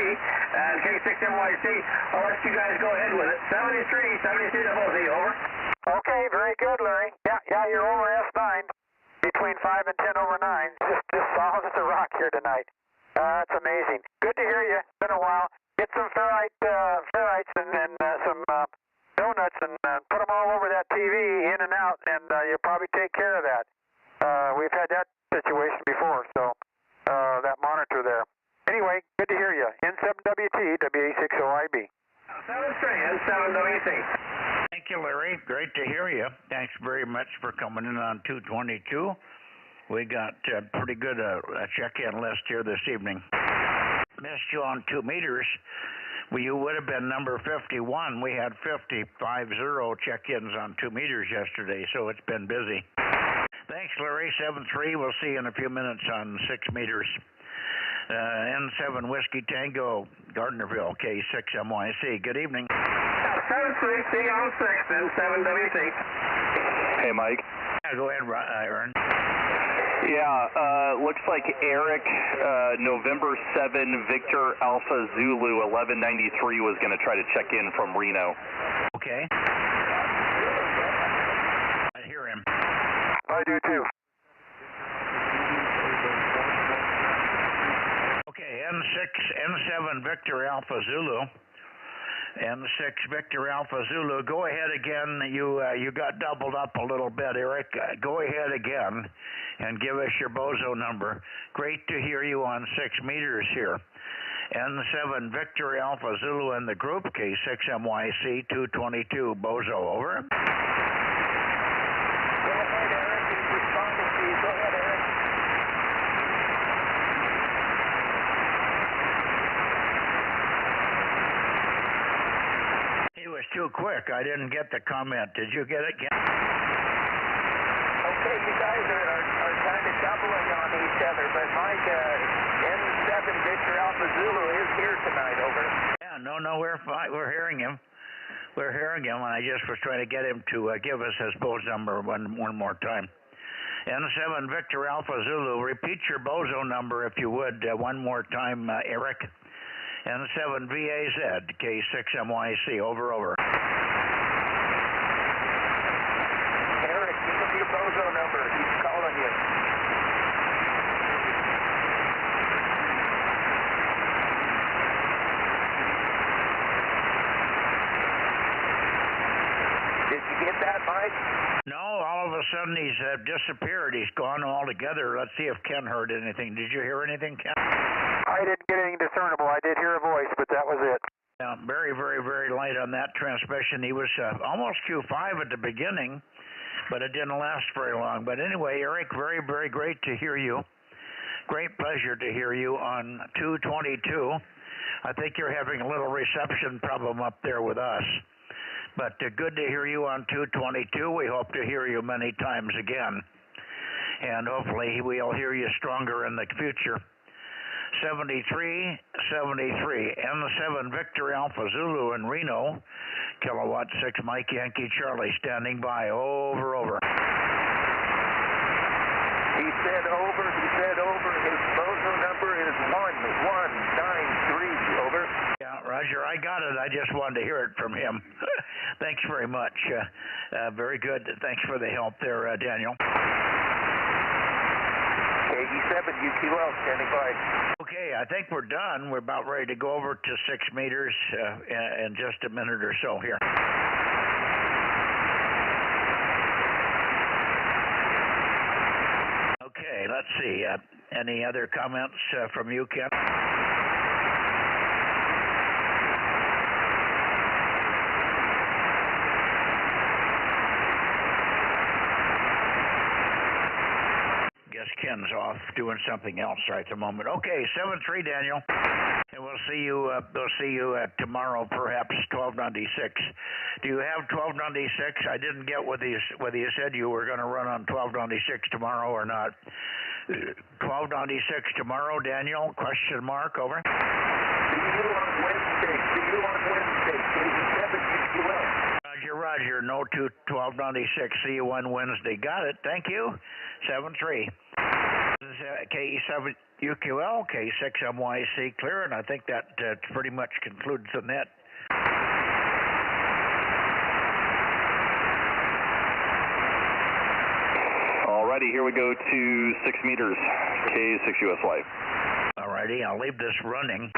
and K6MYC. I'll let you guys go ahead with it. 73 WZ, over. Okay, very good, Larry. Yeah, you're over S9, between 5 and 10 over 9. Just solid as a rock here tonight. That's amazing. Good to hear you. It's been a while. Get some ferrites and some donuts and put them all over that TV, in and out, and you'll probably take care of that. We've had that situation before, so that monitor there. Anyway, good to hear you. N7WT, WA60IB. 73, N7WT. Thank you, Larry. Great to hear you. Thanks very much for coming in on 222. We got pretty good a check-in list here this evening. Missed you on 2 meters. Well, you would have been number 51. We had 50 check-ins on 2 meters yesterday, so it's been busy. Thanks, Larry. 73. We'll see you in a few minutes on 6 meters. N7 Whiskey Tango, Gardnerville, K6MYC. Good evening. 73, C on 6, N7WT. Hey, Mike. Yeah, go ahead, Aaron. Yeah, looks like Eric, November 7, Victor Alpha Zulu 1193 was going to try to check in from Reno. Okay. I hear him. I do too. Okay, N7 Victor Alpha Zulu. N6 Victor Alpha Zulu. Go ahead again. You got doubled up a little bit, Eric. Go ahead again and give us your Bozo number. Great to hear you on 6 meters here. N7 Victor Alpha Zulu in the group, K6MYC 222, Bozo, over. Go ahead, Eric. He's responding to you. Go ahead, Eric. He was too quick. I didn't get the comment. Did you get it, Ken? Okay, you guys are kind of doubling on each other, but Mike, N7 Victor Alpha Zulu is here tonight, over. Yeah, no, we're fine. We're hearing him. We're hearing him, and I just was trying to get him to give us his Bozo number one more time. N7 Victor Alpha Zulu, repeat your Bozo number if you would one more time, Eric. N7 VAZ, K6MYC, over. Eric, give him your Bozo number. He's calling you. Did you get that, Mike? No, all of a sudden he's disappeared. He's gone altogether. Let's see if Ken heard anything. Did you hear anything, Ken? I didn't get anything discernible. I did hear a voice, but that was it. Yeah, very, very, very light on that transmission. He was almost Q5 at the beginning, but it didn't last very long. But anyway, Eric, very, very great to hear you. Great pleasure to hear you on 222. I think you're having a little reception problem up there with us. But good to hear you on 222. We hope to hear you many times again. And hopefully we'll hear you stronger in the future. 7373. N7 Victor Alpha Zulu in Reno. Kilowatt 6 Mike Yankee Charlie standing by. Over. He said over. His Bozo number is 1193. Over. Yeah, Roger, I got it. I just wanted to hear it from him. Thanks very much. Very good. Thanks for the help there, Daniel. KE7, UQL, standing by. Okay, I think we're done. We're about ready to go over to 6 meters in just a minute or so here. Okay, let's see. Any other comments from you, Ken? Guess Ken's off doing something else right at the moment. Okay, 7-3, Daniel, and we'll see you tomorrow, perhaps 1296. Do you have 1296? I didn't get whether you said you were going to run on 1296 tomorrow or not. 1296 tomorrow, Daniel? Question mark. Over. See you on Wednesday. Roger. No to 1296. See you on Wednesday. Got it. Thank you. 7-3. This is KE7 UQL, K6 MYC clear, and I think that pretty much concludes the net. Alrighty, here we go to 6 meters, K6 USY. Alrighty, I'll leave this running.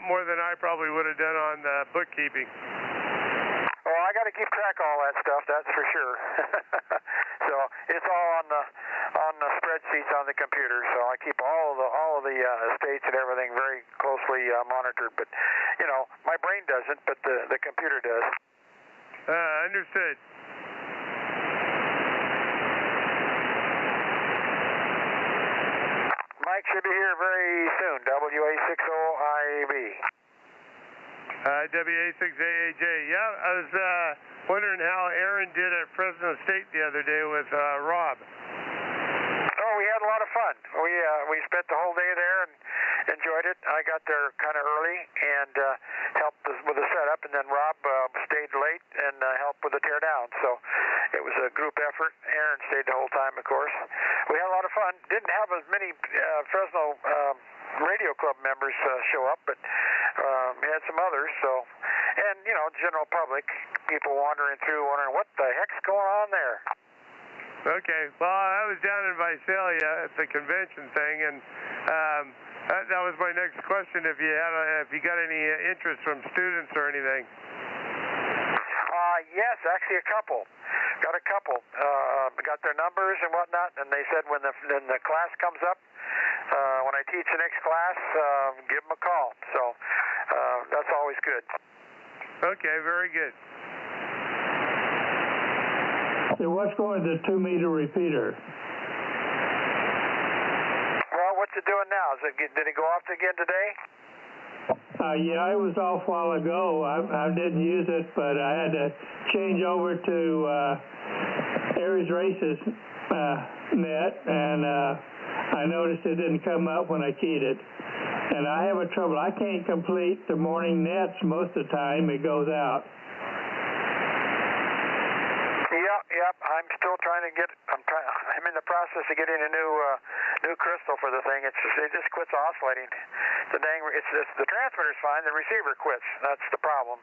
More than I probably would have done on bookkeeping. Oh, I got to keep track of all that stuff, that's for sure. So it's all on the spreadsheets on the computer. So I keep all of the estates and everything very closely monitored. But you know, my brain doesn't, but the computer does. Understood. Mike should be here very soon. WA60IB. WA6AAJ. Yeah, I was wondering how Aaron did at Fresno State the other day with Rob. Oh, we had a lot of fun. We spent the whole day there and enjoyed it. I got there kind of early and helped with the setup, and then Rob stayed late and helped with the teardown. So it was a group effort. Aaron stayed the whole time, of course. We had a lot of fun. Didn't have as many Fresno Radio Club members show up, but we had some others. So, and you know, general public, people wandering through, wondering what the heck's going on there. Okay. Well, I was down in Visalia at the convention thing, and that was my next question. If you got any interest from students or anything? Yes, actually a couple. Got a couple. Got their numbers and whatnot, and they said when the class comes up, when I teach the next class, give them a call. So that's always good. Okay, very good. So what's going to the 2-meter repeater? Well, what's it doing now? Did it go off again today? Yeah, it was off a while ago. I didn't use it, but I had to change over to Aries Races net, and I noticed it didn't come up when I keyed it. And I have a trouble. I can't complete the morning nets most of the time. It goes out. Yep. I'm still trying to get. I'm in the process of getting a new crystal for the thing. It just quits oscillating. The transmitter's fine. The receiver quits. That's the problem.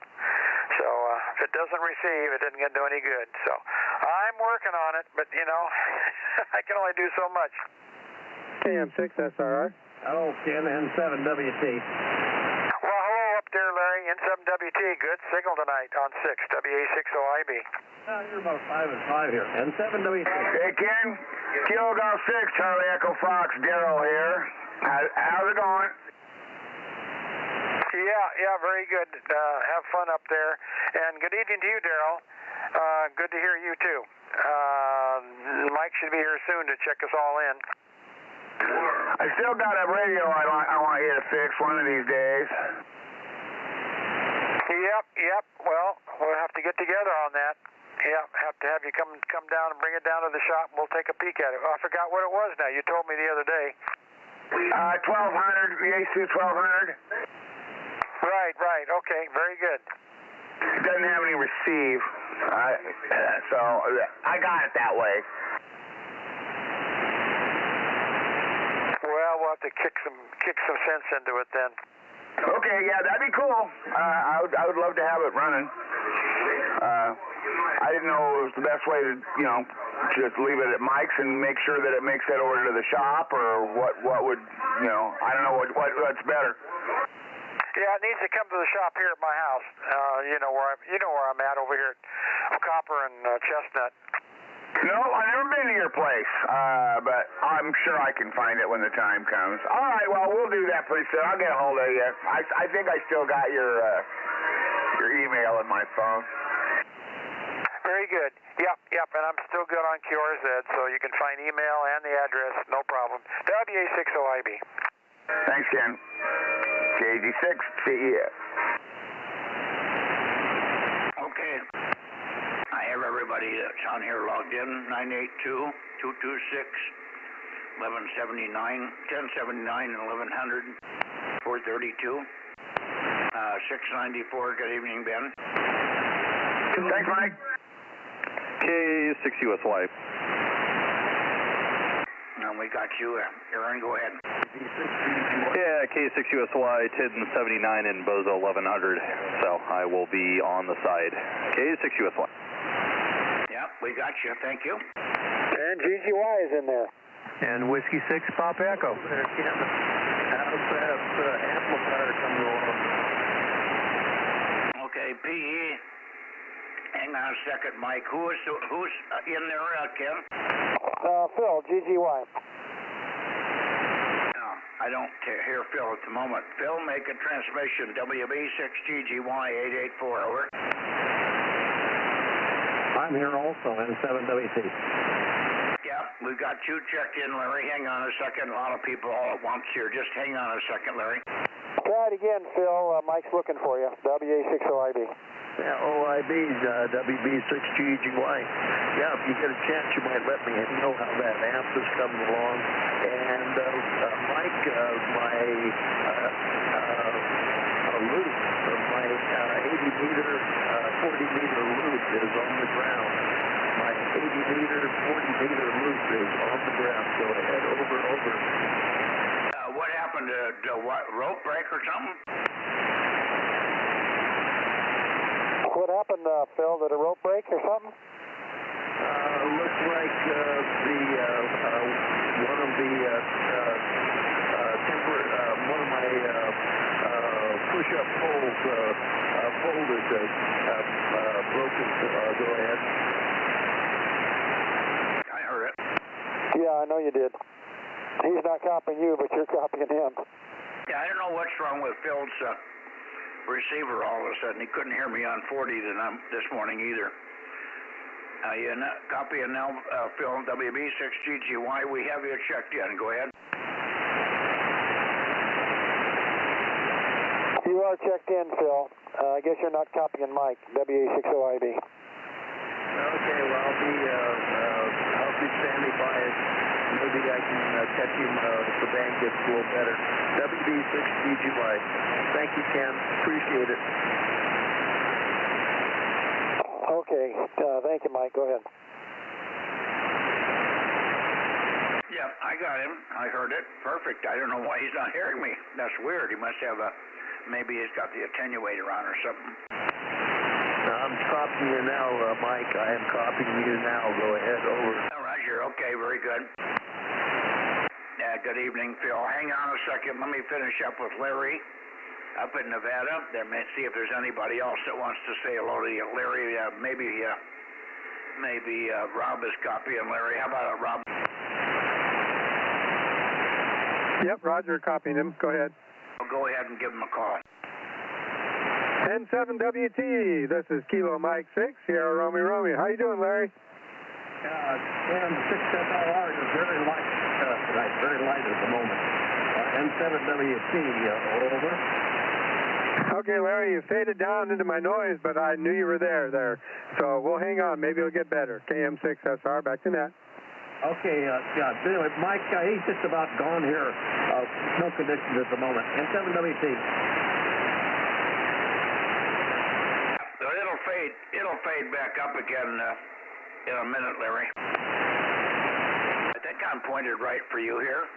So if it doesn't receive, it doesn't do any good. So I'm working on it, but you know, I can only do so much. KM6 SRR. Oh, Ken, N7WT. Well, hello up there, Larry. N7WT. Good signal tonight on 6 WA60IB. You're about 5 and 5 here. N7WT. Hey, Ken. Kilo Golf 6, Charlie Echo Fox, Daryl here. How's it going? Yeah, very good. Have fun up there. And good evening to you, Daryl. Good to hear you, too. Mike should be here soon to check us all in. I still got a radio I want you to fix one of these days. Yep. Well, we'll have to get together on that. Yeah, have to have you come down and bring it down to the shop, and we'll take a peek at it. Oh, I forgot what it was now. You told me the other day. 1200, the AC 1200. Right. Okay, very good. It doesn't have any receive, so I got it that way. Well, we'll have to kick some sense into it then. Okay, yeah, that'd be cool. I would love to have it running. I didn't know it was the best way to, just leave it at Mike's and make sure that it makes that order to the shop, or what would, I don't know what's better. Yeah, it needs to come to the shop here at my house. You know where I'm at over here at Copper and Chestnut. No, I've never been to your place, but I'm sure I can find it when the time comes. All right, well, we'll do that pretty soon. I'll get a hold of you. I think I still got your email in my phone. Very good. Yep, and I'm still good on QRZ, so you can find email and the address, no problem. WA60IB. Thanks, Ken. KG6, CES. Okay. I have everybody that's on here logged in, 982-226-1179, 1079 and 1100, 432, 694. Good evening, Ben. Thanks, Mike. K6USY. And we got you, Aaron, go ahead. Yeah, K6USY, 1079 and Bozo 1100. So I will be on the side. K6USY. Yep, we got you. Thank you. And GGY is in there. And Whiskey 6 Pop Echo. How's that amplifier coming along? Okay, PE. Hang on a second, Mike. Who's in there, Ken? Phil, GGY. No, I don't hear Phil at the moment. Phil, make a transmission. WB6GGY884, over. I'm here also, N7WC. Yeah, we got you checked in, Larry. Hang on a second. A lot of people all at once here. Just hang on a second, Larry. Try it again, Phil. Mike's looking for you. WA60IB. Yeah, OIB's WB6GGY. Yeah, if you get a chance, you might let me know how that amp is coming along. And Mike, my loop, my 80-meter, 40-meter loop is on the ground. My 80-meter, 40-meter loop is on the ground. So head over. What happened to what, rope break or something? What happened, Phil? Did a rope break or something? Looks like one of my push-up poles folded, broken. Go ahead. I heard it. Yeah, I know you did. He's not copying you, but you're copying him. Yeah, I don't know what's wrong with Phil's receiver all of a sudden. He couldn't hear me on 40 this morning either. You copying now, Phil, WB6GGY. We have you checked in. Go ahead. You are checked in, Phil. I guess you're not copying Mike, WA60IB. Okay, well, I'll be standing by it. Maybe I can catch him if the band gets a little better. WB6GGY. Thank you, Ken. Appreciate it. Okay. Thank you, Mike. Go ahead. Yeah, I got him. I heard it. Perfect. I don't know why he's not hearing me. That's weird. He must have maybe he's got the attenuator on or something. I'm copying you now, Mike. I am copying you now. Go ahead. Over. Roger. Okay, very good. Yeah, good evening, Phil. Hang on a second. Let me finish up with Larry up in Nevada. Then see if there's anybody else that wants to say hello to you. Larry, maybe Rob is copying Larry. How about it, Rob? Yep, Roger, copying him. Go ahead. Well, go ahead and give him a call. N7WT, this is Kilo Mike 6, Sierra Romeo. How you doing, Larry? Ken, 6 FLR is very light. right, very light at the moment. N7WT, over. Okay, Larry, you faded down into my noise, but I knew you were there. So we'll hang on. Maybe it'll get better. KM6SR, back to net. Okay, yeah. Anyway, Mike, he's just about gone here. No conditions at the moment. N7WT. It'll fade back up again in a minute, Larry. I think I'm pointed right for you here.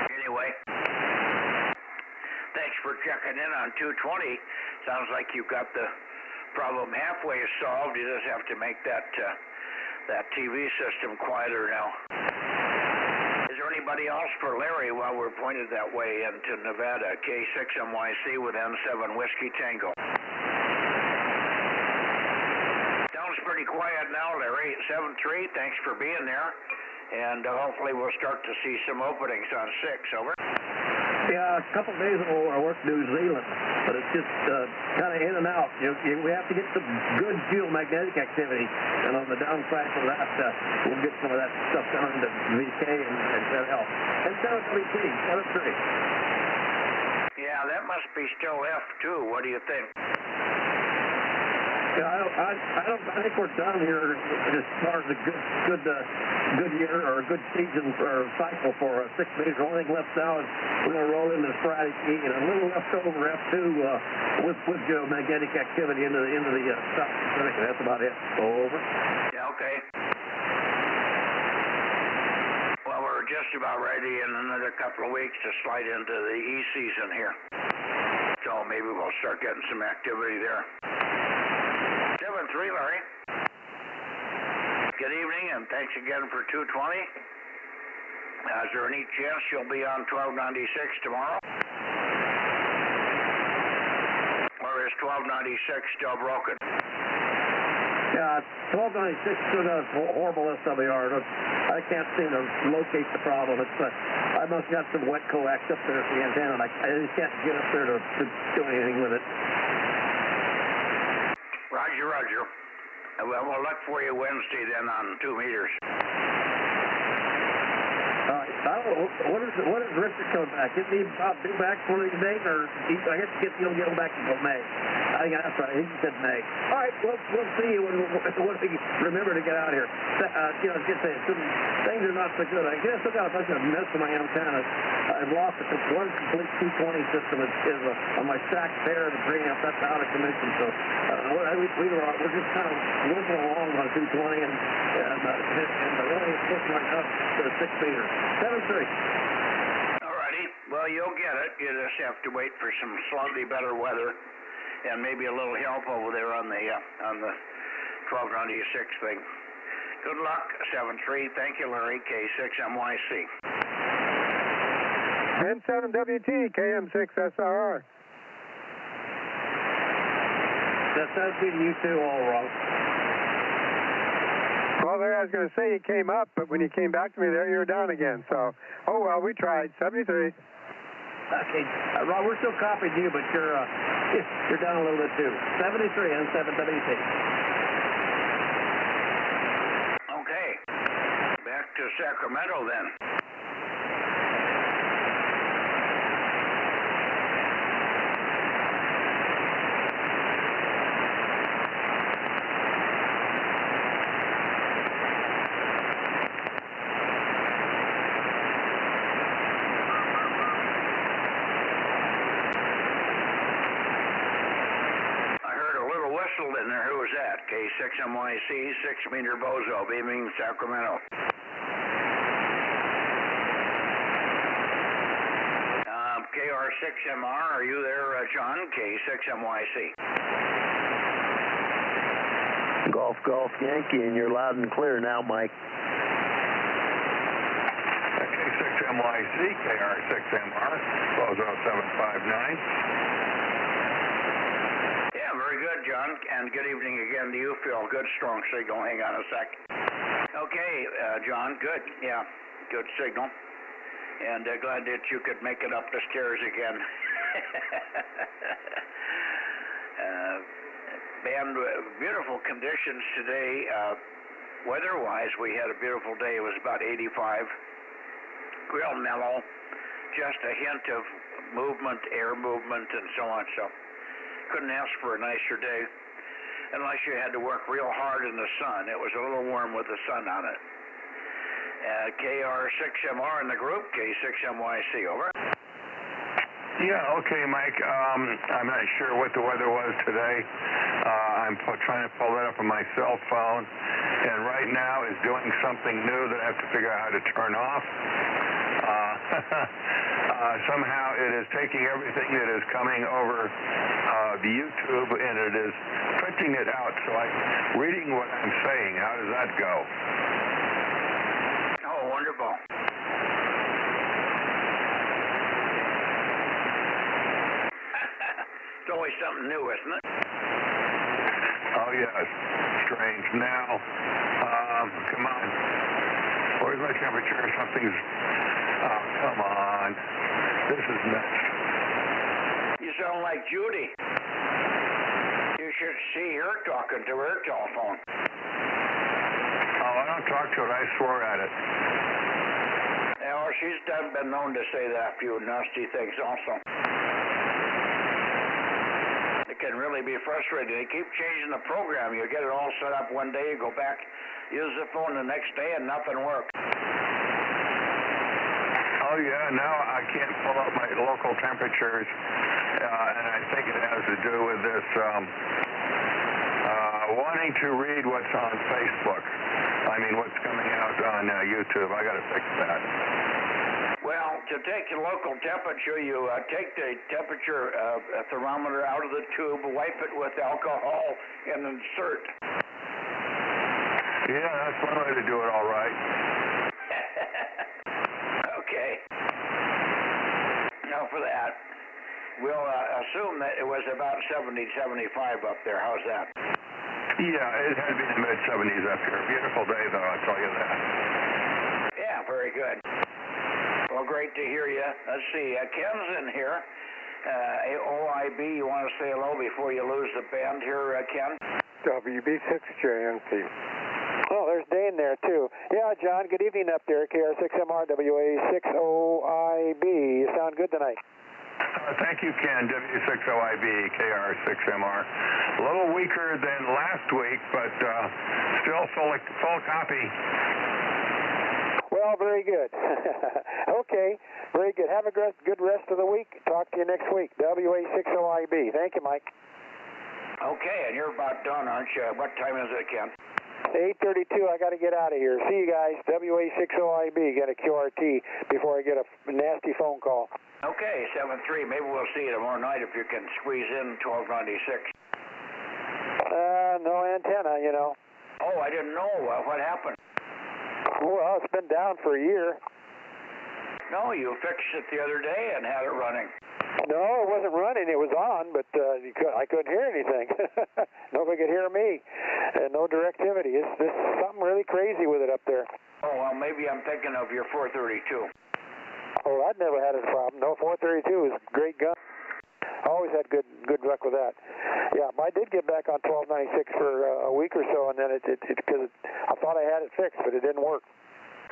Anyway, thanks for checking in on 220. Sounds like you've got the problem halfway solved. You just have to make that TV system quieter now. Is there anybody else for Larry while we're pointed that way into Nevada? K6MYC with N7 Whiskey Tango. Sounds pretty quiet now, Larry. 7-3, thanks for being there. And hopefully we'll start to see some openings on 6, over. Yeah, a couple of days ago I worked New Zealand, but it's just kind of in and out. We have to get some good geomagnetic activity, and on the downside for that, we'll get some of that stuff down into VK and ZL. And 7WT, 7-3. Yeah, that must be still F2. What do you think? Yeah, I think we're done here as far as a good year or a good season or cycle for 6 meters. The only thing left now is we're going to roll into Friday key and a little left over F2 with geomagnetic activity into the South Pacific. That's about it. Over. Yeah, okay. Well, we're just about ready in another couple of weeks to slide into the E season here. So maybe we'll start getting some activity there. 7-3, Larry. Good evening, and thanks again for 220. Is there any chance you'll be on 1296 tomorrow? Or is 1296 still broken? Yeah, 1296 still got a horrible SWR. I can't seem to locate the problem. I must have got some wet coax up there at the antenna, and I just can't get up there to do anything with it. Roger. Well, we'll look for you Wednesday then on 2 meters. All right. What is Richard coming back? Isn't he about due back one of these days, or I guess he'll get him back until May? I think that's right. He said May. All right. We'll see you when we remember to get out here. Things are not so good. I guess I still got a bunch of mess in my antennas. I've lost one complete 220 system on my stacked pair of the preamp. That's out of commission. So we're just kind of working along on 220 and the running is pushing right up to the 6 meters. 7-3. All righty. Well, you'll get it. You just have to wait for some slightly better weather and maybe a little help over there on the 1296 thing. Good luck, 7-3. Thank you, Larry. K6MYC. N7WT, KM6SRR. That sounds good to you too, all wrong. Well, there, I was going to say you came up, but when you came back to me there, you were down again. So, oh well, we tried. 73. Okay, Rob, we're still copying you, but you're down a little bit too. 73 and 7WT. Okay, back to Sacramento then. In there, who was that? K6MYC, 6-meter Bozo, beaming Sacramento. KR6MR, are you there, John? K6MYC. Golf Yankee, and you're loud and clear now, Mike. K6MYC, KR6MR, Bozo 759. Very good, John, and good evening again to you, Phil. Good, strong signal. Hang on a sec. Okay, John, good. Yeah, good signal. And glad that you could make it up the stairs again. Beautiful conditions today. weather-wise, we had a beautiful day. It was about 85, real mellow, just a hint of movement, air movement, and so on. So couldn't ask for a nicer day, unless you had to work real hard in the sun. It was a little warm with the sun on it. KR6MR in the group, K6MYC, over. Yeah, okay, Mike. I'm not sure what the weather was today. I'm trying to pull that up on my cell phone, and right now is doing something new that I have to figure out how to turn off. Somehow it is taking everything that is coming over the YouTube, and it is printing it out. So I'm reading what I'm saying. How does that go? Oh, wonderful. It's always something new, isn't it? Oh, yes. Strange. Now, come on. Where's my temperature? Something's... Oh, come on. This is nuts. You sound like Judy. You should see her talking to her telephone. Oh, I don't talk to it. I swore at it. Yeah, well, she's been known to say that few nasty things also. It can really be frustrating. They keep changing the program. You get it all set up one day, you go back, use the phone the next day, and nothing works. Oh, yeah, now I can't pull up my local temperatures, and I think it has to do with this wanting to read what's on Facebook. I mean, what's coming out on YouTube. I got to fix that. Well, to take the local temperature, you take the temperature thermometer out of the tube, wipe it with alcohol, and insert. Yeah, that's one way to do it, all right. Okay. Now for that, we'll assume that it was about 70, 75 up there. How's that? Yeah, it had to be in the mid-70s up here. Beautiful day, though, I'll tell you that. Yeah, very good. Well, great to hear you. Let's see, Ken's in here. OIB, you want to say hello before you lose the band here, Ken? WB6JNC. Oh, there's Dane there, too. Yeah, John, good evening up there, KR6MR, WA6OIB. You sound good tonight. Thank you, Ken. W6OIB, KR6MR. A little weaker than last week, but still full copy. Well, very good. Okay, very good. Have a good rest of the week. Talk to you next week. WA6OIB. Thank you, Mike. Okay, and you're about done, aren't you? What time is it, Ken? 8:32. I got to get out of here. See you guys. WA6OIB. Get a QRT before I get a nasty phone call. Okay, 7-3. Maybe we'll see you tomorrow night if you can squeeze in 1296. No antenna, you know. Oh, I didn't know. What happened? Well, it's been down for a year. No, you fixed it the other day and had it running. No, it wasn't running. It was on, but I couldn't hear anything. Nobody could hear me. And no directivity. It's something really crazy with it up there. Oh, well, maybe I'm thinking of your 432. Oh, I'd never had a problem. No, 432 is a great gun. I always had good luck with that. Yeah, I did get back on 1296 for a week or so, and then because I thought I had it fixed, but it didn't work.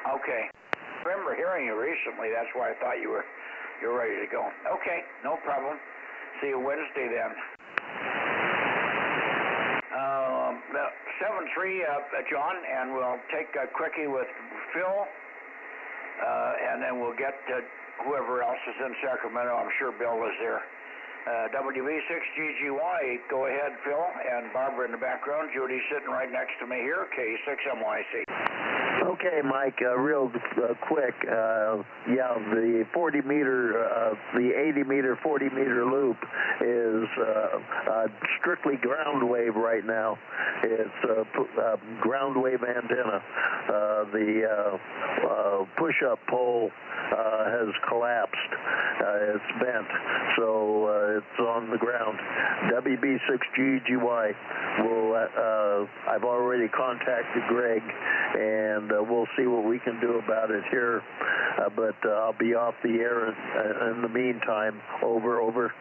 Okay. I remember hearing you recently. That's why I thought you're ready to go. Okay, no problem. See you Wednesday then. 7-3, John, and we'll take a quickie with Phil, and then we'll get whoever else is in Sacramento. I'm sure Bill is there. WB6GGY, go ahead, Phil, and Barbara in the background. Judy's sitting right next to me here, K6MYC. Okay, Mike, real quick. Yeah, the 40-meter, the 80-meter, 40-meter loop is strictly ground wave right now. It's ground wave antenna. The push-up pole has collapsed. It's bent, so it's on the ground. WB6GGY will. I've already contacted Greg, and we'll see what we can do about it here. But I'll be off the air in the meantime. Over.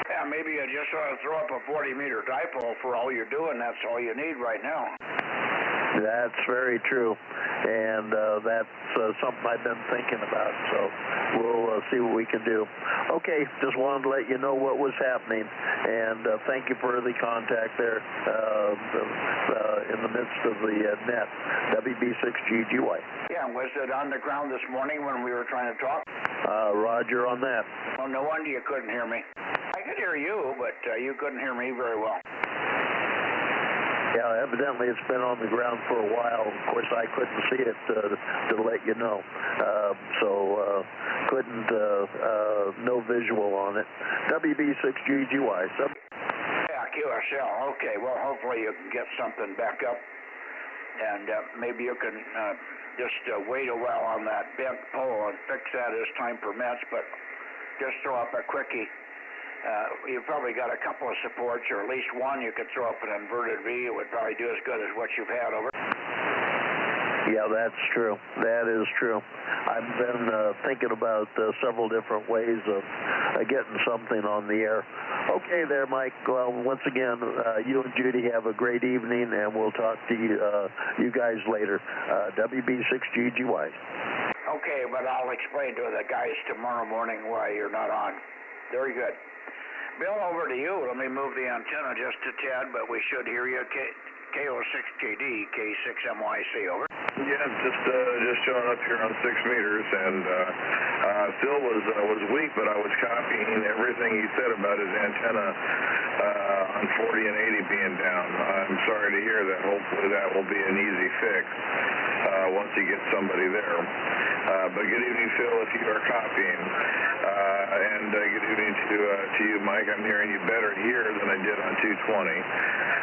Yeah, maybe you just want to throw up a 40-meter dipole for all you're doing. That's all you need right now. That's very true, and that's something I've been thinking about, so we'll see what we can do. Okay, just wanted to let you know what was happening, and thank you for the contact there in the midst of the net, WB6GGY. Yeah, was it on the ground this morning when we were trying to talk? Roger on that. Well, no wonder you couldn't hear me. I could hear you, but you couldn't hear me very well. Yeah, evidently it's been on the ground for a while. Of course, I couldn't see it to let you know. So couldn't, no visual on it. WB6GGY. Yeah, QSL. Okay, well, hopefully you can get something back up. And maybe you can just wait a while on that bent pole and fix that as time permits, but just throw up a quickie. You've probably got a couple of supports, or at least one you could throw up an inverted V. It would probably do as good as what you've had over. Yeah, that's true. That is true. I've been thinking about several different ways of getting something on the air. Okay there, Mike. Well, once again, you and Judy have a great evening, and we'll talk to you guys later. WB6GGY. Okay, but I'll explain to the guys tomorrow morning why you're not on. Very good. Bill, over to you. Let me move the antenna just a tad, but we should hear you. KO6KD, K6MYC, over. Yeah, just showing up here on 6 meters, and Phil was weak, but I was copying everything he said about his antenna on 40 and 80 being down. I'm sorry to hear that. Hopefully that will be an easy fix once he gets somebody there. But good evening, Phil, if you are copying. And good evening to you, Mike. I'm hearing you better here than I did on 220.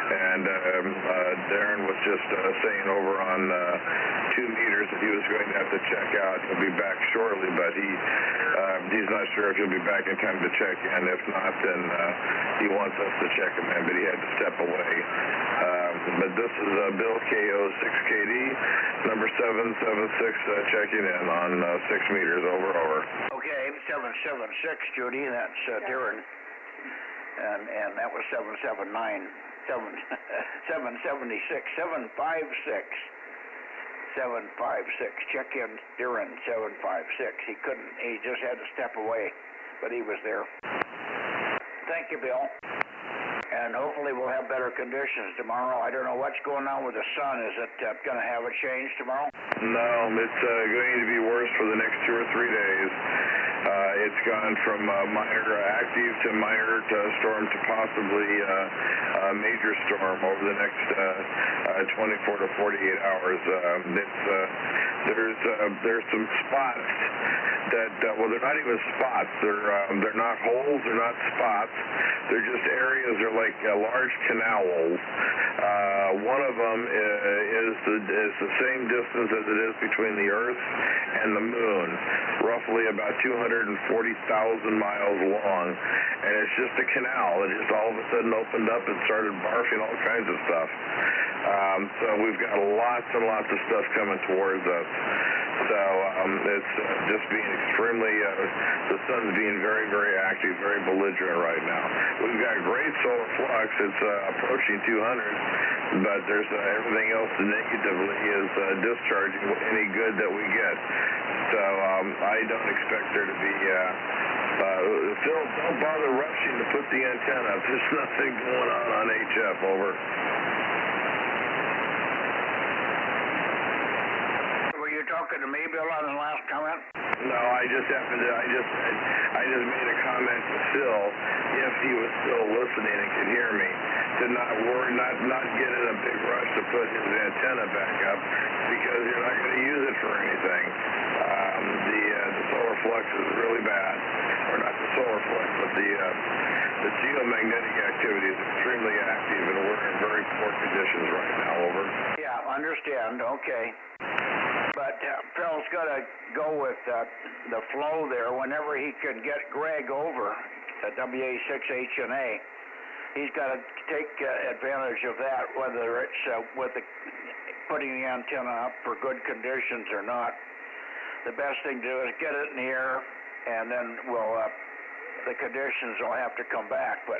And Darren was just saying over on 2 meters that he was going to have to check out. He'll be back shortly, but he's not sure if he'll be back in time to check in. If not, then he wants us to check him in, but he had to step away. But this is Bill, KO6KD, number 776, checking in on 6 meters, over. Okay, 776, Judy, that's Darren. And that was 779. 776, 756, 756. Check in, Darren, 756. He just had to step away, but he was there. Thank you, Bill. And hopefully we'll have better conditions tomorrow. I don't know what's going on with the sun. Is it going to have a change tomorrow? No, it's going to be worse for the next 2 or 3 days. It's gone from minor active to minor storm to possibly a major storm over the next 24 to 48 hours. There's some spots that well, they're not even spots. They're not holes. They're not spots. They're just areas. They're like large canals. One of them is the same distance as it is between the Earth and the Moon, roughly about 240,000 miles long, and it's just a canal. It just all of a sudden opened up and started barfing all kinds of stuff. So we've got lots and lots of stuff coming towards us. So it's just being extremely, the sun's being very, very active, very belligerent right now. We've got great solar flux. It's approaching 200, but there's everything else negatively is discharging any good that we get. So I don't expect there to be, Phil, don't bother rushing to put the antenna up. There's nothing going on HF, over. Talking to me, Bill, on the last comment? No, I just made a comment to Phil, if he was still listening and could hear me, to not worry, not get in a big rush to put his antenna back up, because you're not going to use it for anything. The solar flux is really bad, or not the solar flux, but the geomagnetic activity is extremely active, and we're in very poor conditions right now, over. Yeah, understand, okay. But Phil's got to go with the flow there. Whenever he can get Greg over the WA6HNA, he's got to take advantage of that, whether it's with putting the antenna up for good conditions or not. The best thing to do is get it in the air, and then the conditions will have to come back. But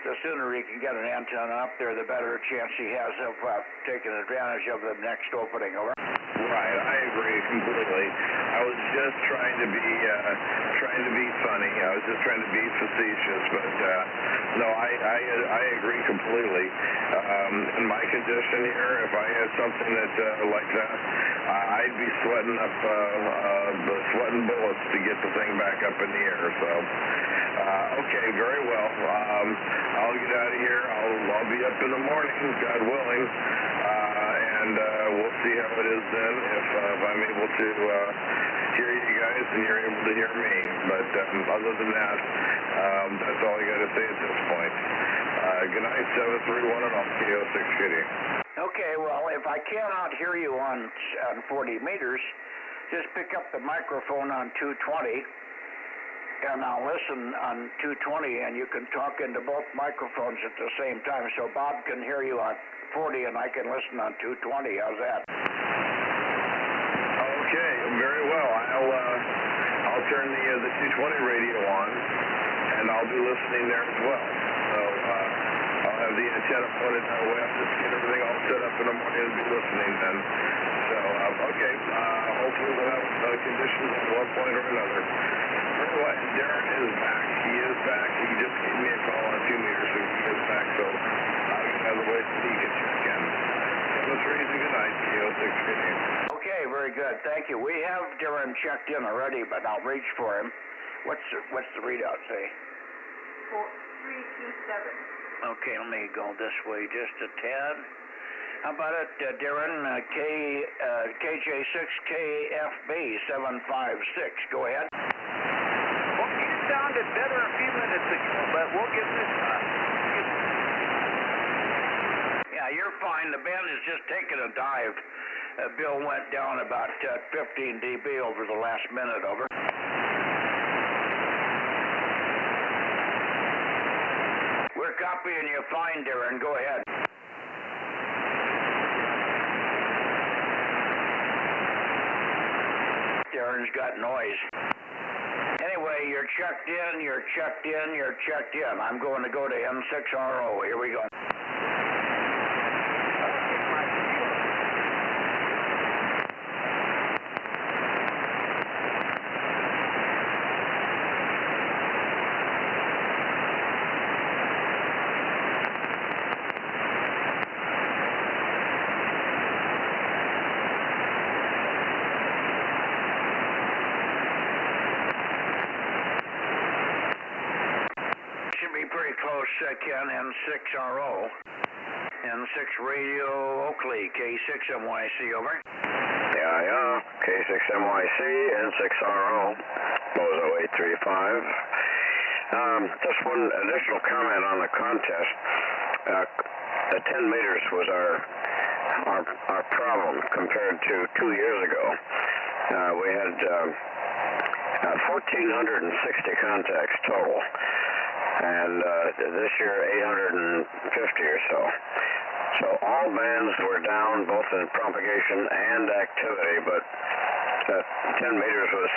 the sooner he can get an antenna up there, the better chance he has of taking advantage of the next opening. Over. Right, I agree completely. I was just trying to be funny. I was just trying to be facetious, but no, I agree completely. In my condition here, if I had something that like that, I'd be sweating bullets to get the thing back up in the air. So, okay, very well. I'll get out of here. I'll be up in the morning, God willing, and we'll see how it is then. If I'm able to hear you guys and you're able to hear me. But other than that, that's all I got to say at this point. Good night, 731 and all, KO6 Kitty. Okay, well, if I cannot hear you on 40 meters, just pick up the microphone on 220, and I'll listen on 220, and you can talk into both microphones at the same time. So Bob can hear you on 40, and I can listen on 220. How's that? Okay, very well. I'll turn the 220 radio on, and I'll be listening there as well. So I'll have the antenna pointed my way up to get everything all set up in the morning and be listening then. So, okay, hopefully we'll have conditions at one point or another. Very well, Darren is back. He is back. He just gave me a call on 2 meters, so he is back. So I'll get out of the way so he can check in. Let's raise a good night, KO6 Kitty. Okay, very good. Thank you. We have Darren checked in already, but I'll reach for him. What's the readout say? 4327. Okay, let me go this way just a tad. How about it, Darren? KJ6KFB 756. Go ahead. Well, you sounded better a few minutes ago, but we'll give this Yeah, you're fine. The band is just taking a dive. Bill went down about 15 dB over the last minute. Over. We're copying you fine, Darren. Go ahead. Darren's got noise. Anyway, you're checked in, you're checked in, you're checked in. I'm going to go to N6RO. Here we go. Ken, N6RO. N6 Radio Oakley, K6MYC, over. Yeah, K6MYC, N6RO, Bozo 835. Just one additional comment on the contest. The 10 meters was our problem compared to 2 years ago. We had 1,460 contacts total. And this year 850 or so. So all bands were down both in propagation and activity, but 10 meters was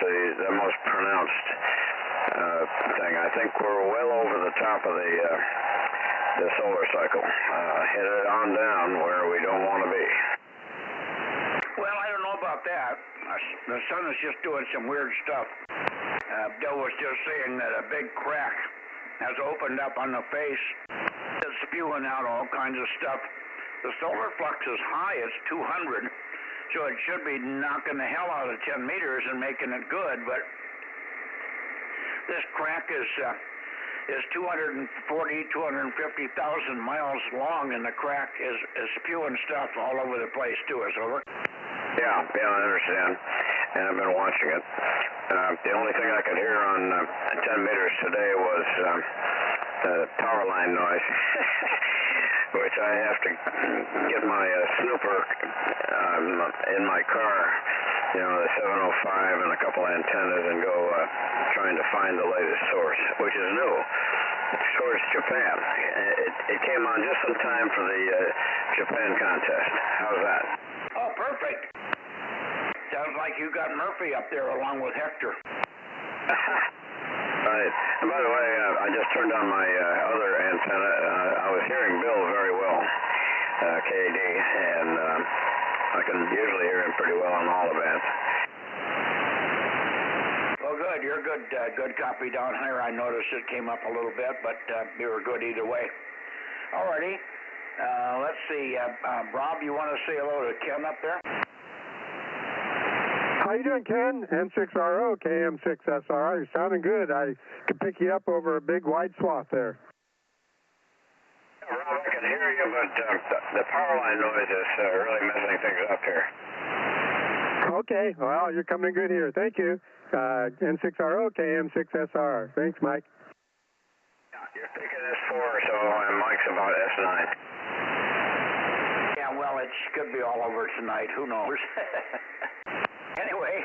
the most pronounced thing. I think we're well over the top of the solar cycle, headed on down where we don't want to be. Well, I don't know about that. The sun is just doing some weird stuff. Bill was just saying that a big crack has opened up on the face. It's spewing out all kinds of stuff. The solar flux is high, it's 200, so it should be knocking the hell out of 10 meters and making it good, but this crack is 240, 250,000 miles long, and the crack is spewing stuff all over the place to us, over. Yeah, I understand, and I've been watching it. The only thing I could hear on 10 meters today was the power line noise, which I have to get my snooper in my car, the 705 and a couple antennas, and go trying to find the latest source, which is new. Source Japan. It came on just in time for the Japan contest. How's that? Oh, perfect. Sounds like you got Murphy up there along with Hector. Right. And by the way, I just turned on my other antenna. I was hearing Bill very well, KAD, and I can usually hear him pretty well on all the bands. Well, good. You're good. Good copy down here. I noticed it came up a little bit, but you were good either way. All righty. Let's see. Rob, you want to say hello to Ken up there? How you doing, Ken? N6RO, KM6SR. You're sounding good. I could pick you up over a big wide swath there. Yeah, Rob, I can hear you, but the power line noise is really messing things up here. Okay. Well, you're coming good here. Thank you. N6RO, KM6SR. Thanks, Mike. Yeah, you're thinking S4, so Mike's about S9. Yeah, well, it could be all over tonight. Who knows? Anyway,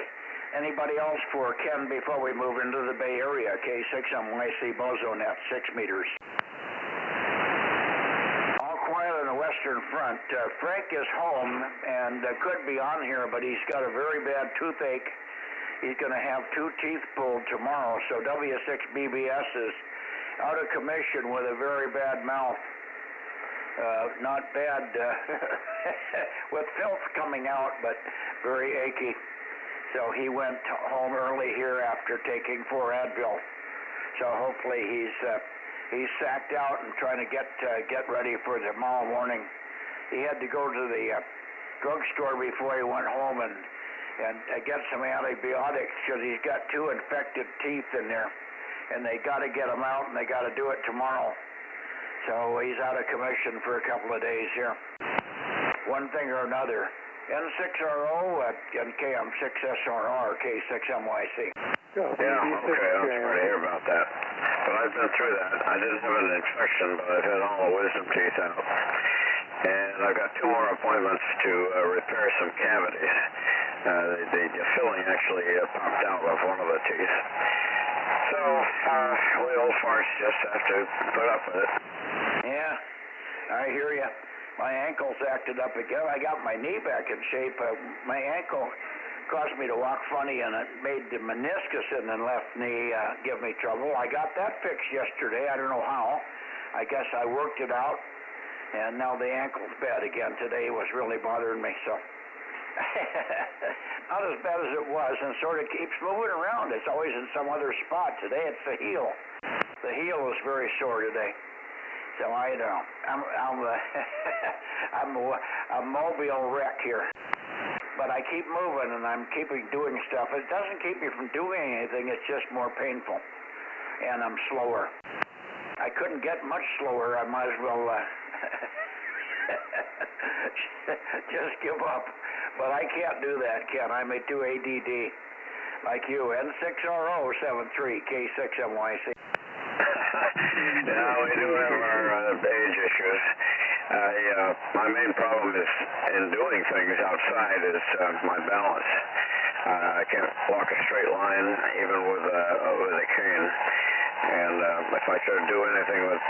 anybody else for Ken before we move into the Bay Area? K6MYC Bozo Net, 6 meters. All quiet on the western front. Frank is home and could be on here, but he's got a very bad toothache. He's going to have 2 teeth pulled tomorrow, so W6BBS is out of commission with a very bad mouth. Not bad with filth coming out, but very achy. So he went home early here after taking 4 Advil. So hopefully he's sacked out and trying to get ready for tomorrow morning. He had to go to the drugstore before he went home and get some antibiotics because he's got 2 infected teeth in there, and they got to get them out, and they got to do it tomorrow. So he's out of commission for a couple of days here. One thing or another. N6RO and KM6SRR, K6MYC. Yeah, okay, I'm sorry to hear about that. But I've been through that. I didn't have an infection, but I've had all the wisdom teeth out. And I've got 2 more appointments to repair some cavities. The filling actually popped out of one of the teeth. So, we old farts just have to put up with it. Yeah, I hear you. My ankle's acted up again. I got my knee back in shape. My ankle caused me to walk funny, and it made the meniscus in the left knee give me trouble. I got that fixed yesterday. I don't know how. I guess I worked it out, and now the ankle's bad again. Today was really bothering me, so not as bad as it was, and sort of keeps moving around. It's always in some other spot. Today it's the heel. The heel is very sore today. So I don't know. I'm a mobile wreck here. But I keep moving and I'm keeping doing stuff. It doesn't keep me from doing anything. It's just more painful. And I'm slower. I couldn't get much slower. I might as well just give up. But I can't do that, Ken. I'm a 2 ADD like you. N6RO 73 K6MYC. Yeah, we do have our age issues. My main problem is in doing things outside is my balance. I can't walk a straight line even with a cane. And if I try to do anything with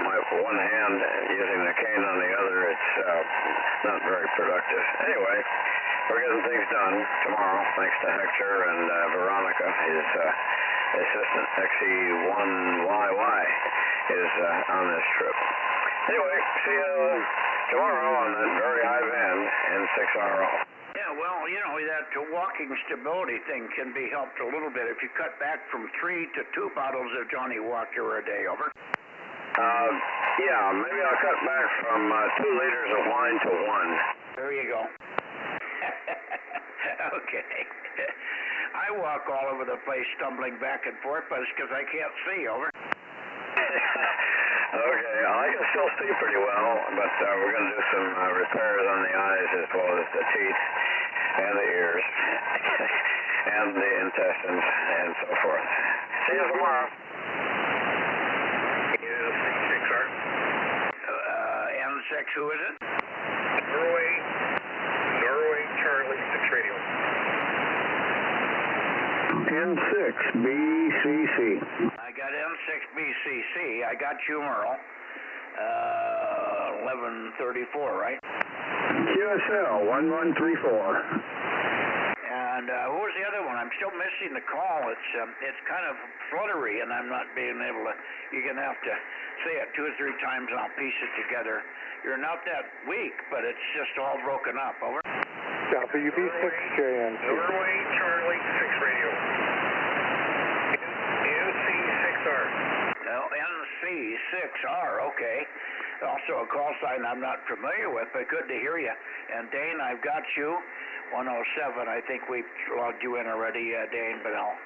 my one hand using the cane on the other, it's not very productive. Anyway, we're getting things done tomorrow, thanks to Hector and Veronica, his assistant. XE1YY is on this trip. Anyway, see you tomorrow on that very high band, N6RO. Yeah, well, you know, that walking stability thing can be helped a little bit if you cut back from 3 to 2 bottles of Johnny Walker a day, over. Yeah, maybe I'll cut back from 2 liters of wine to 1. There you go. Okay. I walk all over the place stumbling back and forth, but it's because I can't see, over. Okay, I can still see pretty well, but we're going to do some repairs on the eyes as well as the teeth and the ears and the intestines and so forth. See you tomorrow. N6, who is it? Norway, Charlie, Centradio. N6BCC. I got N6BCC. I got you, Merle. 1134, right? QSL 1134. And who was the other one? I'm still missing the call. It's kind of fluttery, and I'm not being able to. You're gonna have to say it 2 or 3 times, and I'll piece it together. You're not that weak, but it's just all broken up. Over. WB6JN. Norway Charlie 6 radio. NC6R. Well, NC6R, okay. Also a call sign I'm not familiar with, but good to hear you. And Dane, I've got you. 107. I think we've logged you in already, Dane, but I'll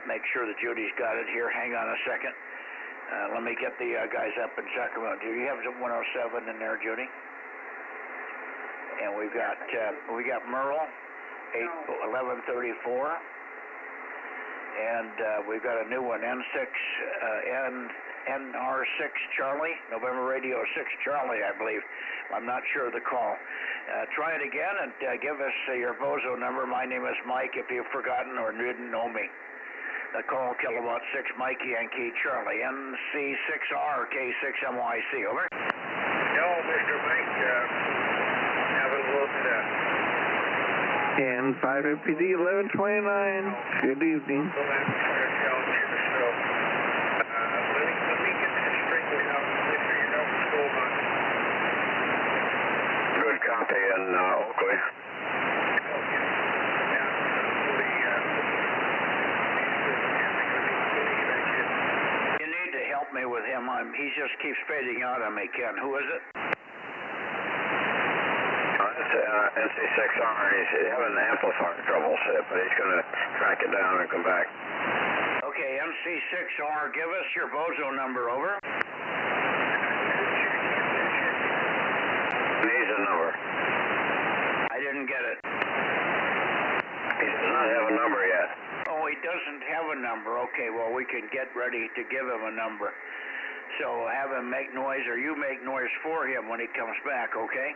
make sure that Judy's got it here. Hang on a second. Let me get the guys up and check them out. Do you have 107 in there, Judy? And we got Merle, 1134. And we've got a new one, NR6 Charlie, November Radio 6 Charlie, I believe. I'm not sure of the call. Try it again and give us your Bozo number. My name is Mike, if you've forgotten or didn't know me. The call, Kilowatt 6 Mike Yankee Charlie, NC6R K6MYC, over. No, Mr. Mike, haven't looked And 5FPD 1129. Good evening. Good copy in Oakley. You need to help me with him. He just keeps fading out on me, Ken. Who is it? NC6R. He's having amplifier troubles, but he's going to track it down and come back. Okay, NC6R, give us your Bozo number, over. Needs a number. I didn't get it. He does not have a number yet. Oh, he doesn't have a number. Okay, well, we can get ready to give him a number. So have him make noise, or you make noise for him when he comes back, okay?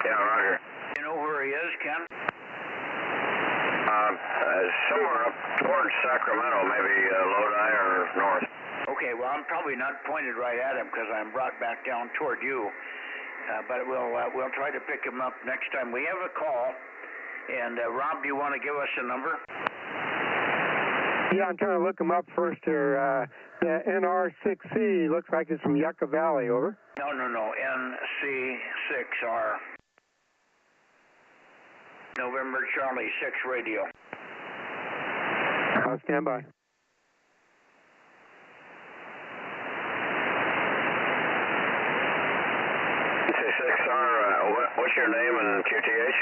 Yeah, Roger. You know where he is, Ken? Somewhere up towards Sacramento, maybe Lodi or north. Okay, well, I'm probably not pointed right at him because I'm brought back down toward you. But we'll try to pick him up next time. We have a call. And Rob, do you want to give us a number? Yeah, I'm trying to look him up first here. The NR6C looks like it's from Yucca Valley, over. No, NC6R. November Charlie 6 radio. Stand by. NC6R, what's your name and QTH?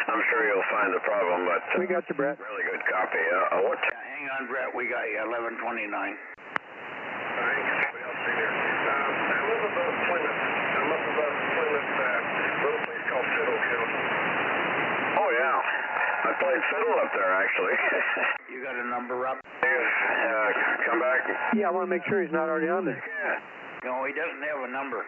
I'm sure you'll find the problem, but we got you, Brett. Really good copy. Hang on, Brett. We got you 1129. I'm up above Plymouth. Little place called Fiddle County. Oh yeah, I played fiddle up there actually. You got a number up? Come back. Yeah, I want to make sure he's not already on there. No, he doesn't have a number.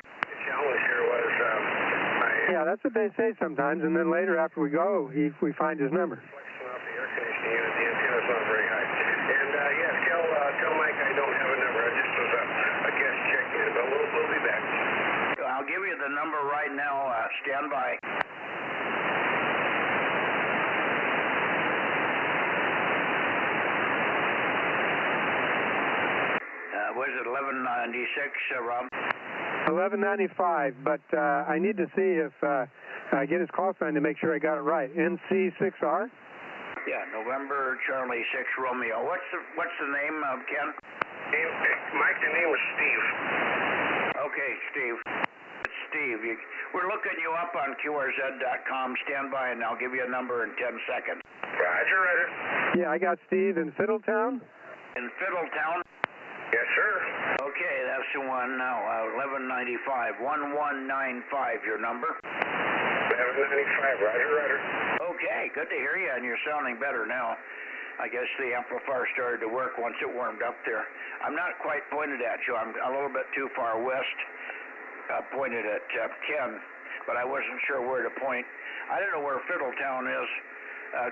Yeah, that's what they say sometimes, and then later after we go, we find his number. The air conditioning unit, the antenna's not very high. And yes, tell Mike I don't have a number. I just was a guest check-in, but we'll be back. I'll give you the number right now. Stand by. Was it 1196, Rob? 1195, but I need to see if I get his call sign to make sure I got it right. NC6R? Yeah, November Charlie 6 Romeo. What's the name, Ken? Mike, the name was Steve. Okay, Steve. It's Steve. We're looking you up on QRZ.com. Stand by, and I'll give you a number in 10 seconds. Roger, Roger. Yeah, I got Steve in Fiddletown. In Fiddletown? Yes, sir. Okay, that's the one now, 1195, 1195, your number. 1195, roger. Okay, good to hear you, and you're sounding better now. I guess the amplifier started to work once it warmed up there. I'm not quite pointed at you. I'm a little bit too far west, pointed at Ken, but I wasn't sure where to point. I don't know where Fiddletown is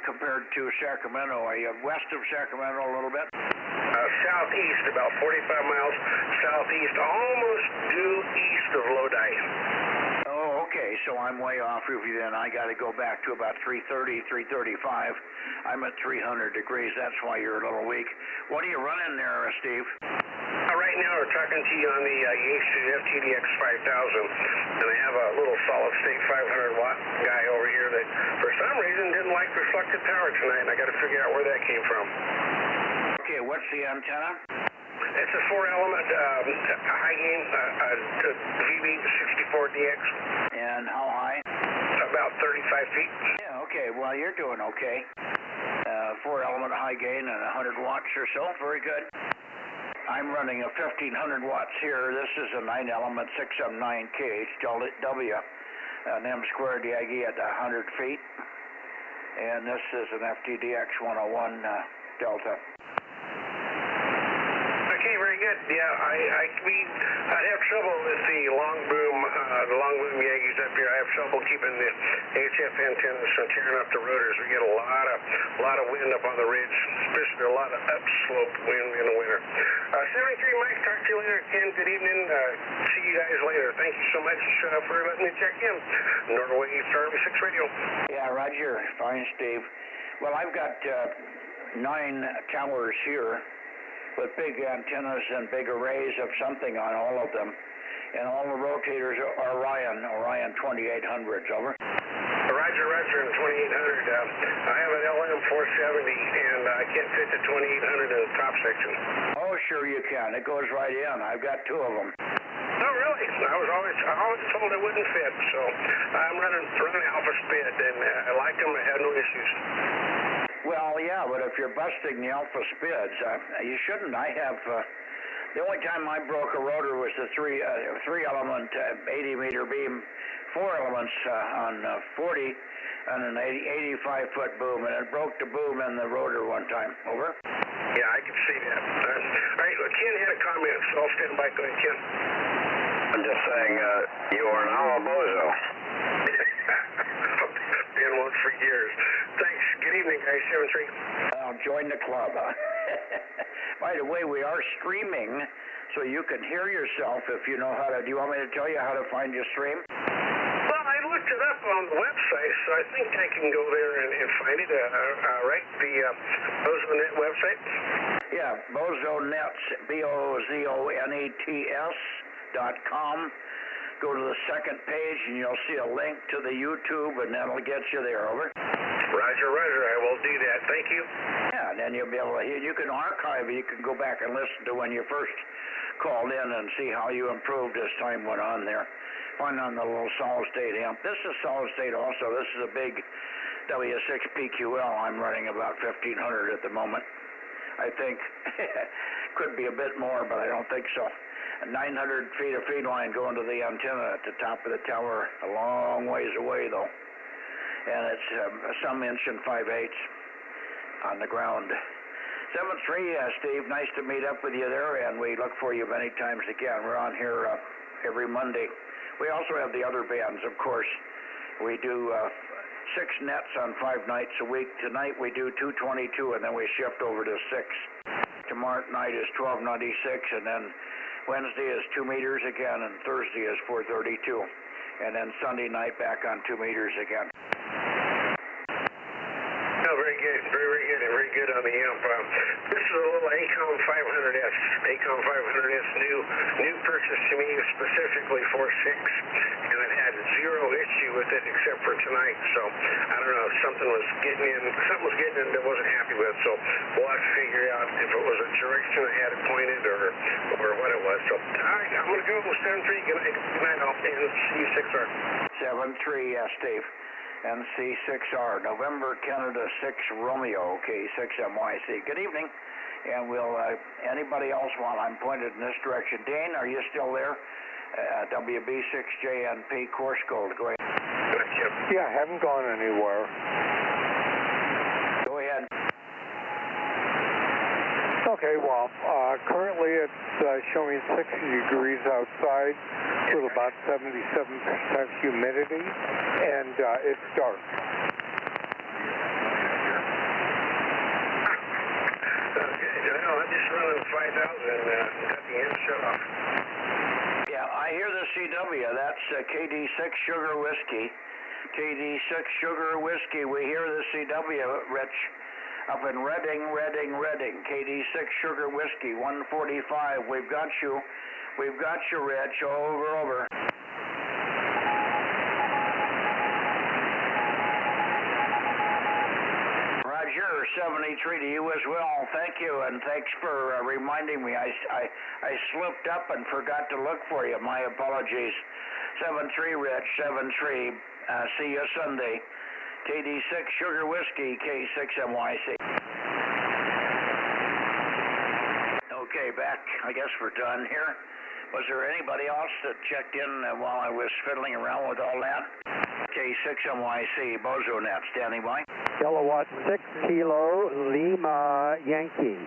compared to Sacramento. Are you west of Sacramento a little bit? Southeast, about 45 miles southeast, almost due east of Lodi. Oh, okay, so I'm way off of you then. I got to go back to about 330, 335. I'm at 300 degrees. That's why you're a little weak. What are you running there, Steve? Right now we're talking to you on the Yaesu FTDX 5000, and I have a little solid-state 500-watt guy over here that, for some reason, didn't like reflected power tonight, and I got to figure out where that came from. Okay, what's the antenna? It's a 4-element high-gain VB64DX. And how high? About 35 feet. Yeah, okay. Well, you're doing okay. 4-element high gain and 100 watts or so. Very good. I'm running a 1500 watts here. This is a 9-element 679 KHW, an M squared Yagi at 100 feet. And this is an FTDX 101 Delta. Okay, very good. Yeah, I'd have trouble with the long boom Yagis up here. I have trouble keeping the HF antennas from tearing up the rotors. We get a lot of wind up on the ridge, especially a lot of upslope wind in the winter. 73 Mike, talk to you later. Ken, good evening. See you guys later. Thank you so much for letting me check in. Norway Charlie 6 Radio. Yeah, Roger. Fine, Steve. Well, I've got 9 towers here with big antennas and big arrays of something on all of them. And all the rotators are Orion 2800s, over. Roger, and 2800. I have an LM470, and I can't fit the 2800 in the top section. Oh, sure you can. It goes right in. I've got 2 of them. Oh, really? I was always told it wouldn't fit, so I'm running Alpha Spid, and I like them. I had no issues. Well, yeah, but if you're busting the Alpha Spids, you shouldn't. I have, the only time I broke a rotor was the 3-element 80-meter beam, 4 elements on 40 and an 85-foot boom, and it broke the boom in the rotor one time. Over. Yeah, I can see that. All right, well, Ken had a comment, so I'll stand by. Go ahead, Ken. I'm just saying, you are now a bozo. Been one for years. Thanks. Good evening, guys. 7-3. I'll join the club. By the way, we are streaming, so you can hear yourself if you know how to. Do you want me to tell you how to find your stream? Well, I looked it up on the website, so I think I can go there and find it. Right, the Bozo Net website. Yeah, Bozo Net, BOZONETS.com. Go to the second page, and you'll see a link to the YouTube, and that'll get you there. Over. Roger. I will do that. Thank you. Yeah, and then you'll be able to hear. You can archive. You can go back and listen to when you first called in and see how you improved as time went on there. Find on the little solid-state amp. This is solid-state also. This is a big W6PQL. I'm running about 1500 at the moment. I think could be a bit more, but I don't think so. 900 feet of feed line going to the antenna at the top of the tower, a long ways away though. And it's some inch and 5/8 on the ground. 7-3, Steve, nice to meet up with you there, and we look for you many times again. We're on here every Monday. We also have the other bands, of course. We do 6 nets on 5 nights a week. Tonight we do 222, and then we shift over to 6. Tomorrow night is 1296, and then Wednesday is 2 meters again, and Thursday is 432. And then Sunday night back on 2 meters again. Oh, very good. Very good on the amp. This is a little ACOM 500S. ACOM 500S new purchase to me specifically for 6. And it had 0 issue with it except for tonight. So I don't know, something was getting in that I wasn't happy with. So we'll have to figure out if it was a direction I had it pointed or what it was. So all right, I'm gonna go with 7-3. Good night. I'll see you 6R. 7-3, yes, Steve. NC6R, November Canada 6 Romeo, K6MYC. Good evening, and we'll, anybody else while I'm pointed in this direction. Dane, are you still there? WB6JNP course code, go ahead. Good, Chip. Yeah, haven't gone anywhere. Go ahead. Okay, well, currently it's showing 60 degrees outside with about 77% humidity, and it's dark. I'm just running 5,000 and got the end shut off. Yeah, I hear the CW. That's KD6 Sugar Whiskey. KD6 Sugar Whiskey. We hear the CW, Rich. Up in Reading. KD6 Sugar Whiskey, 145. We've got you, Rich. Over. Roger, 73 to you as well. Thank you, and thanks for reminding me. I slipped up and forgot to look for you. My apologies. 73, Rich, 73. See you Sunday. KD6 Sugar Whiskey, K6MYC. Okay, back. I guess we're done here. Was there anybody else that checked in while I was fiddling around with all that? K6MYC, Bozo Net, standing by. Kilowatt 6 Kilo Lima Yankee.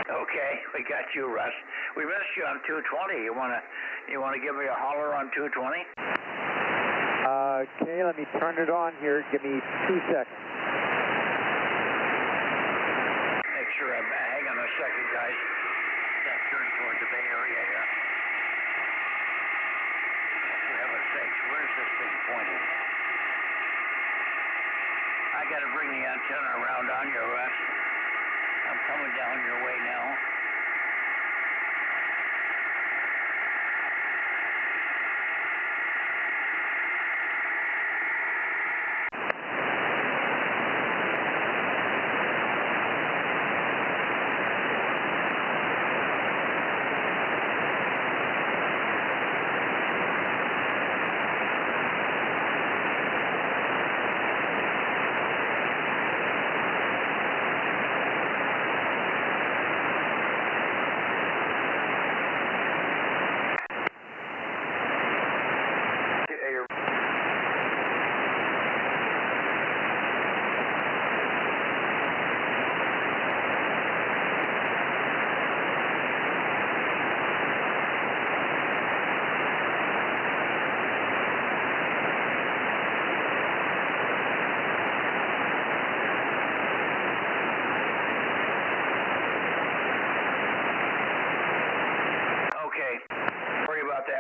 Okay, we got you, Russ. We missed you on 220. You wanna give me a holler on 220? Okay, let me turn it on here. Give me 2 seconds. Make sure I'm... hang on a second, guys. Got turned toward the Bay Area here. For heaven's sakes, where's this thing pointed? I got to bring the antenna around on you, Russ. I'm coming down your way now.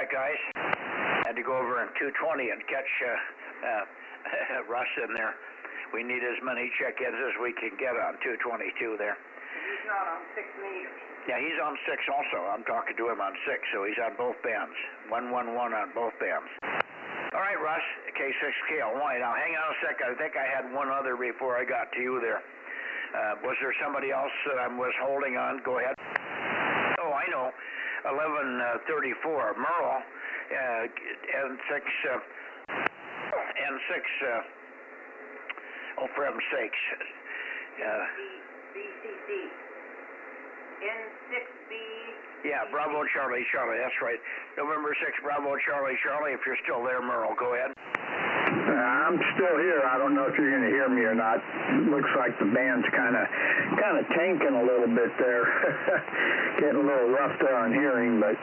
Guys, had to go over in 220 and catch Russ in there. We need as many check-ins as we can get on 222 there. He's not on 6 meters. Yeah, he's on 6 also. I'm talking to him on 6, so he's on both bands. 111 on both bands. All right, Russ, K6KLY. Now, hang on a second. I think I had one other before I got to you there. Was there somebody else that I was holding on? Go ahead. Oh, I know. 1134 Merle, N6, oh, for heaven's sakes. BCC. N6B. Yeah, Bravo Charlie, that's right. November 6, Bravo Charlie, if you're still there, Merle, go ahead. I'm still here. I don't know if you're going to hear me or not. Looks like the band's kind of tanking a little bit there. Getting a little rough there on hearing, but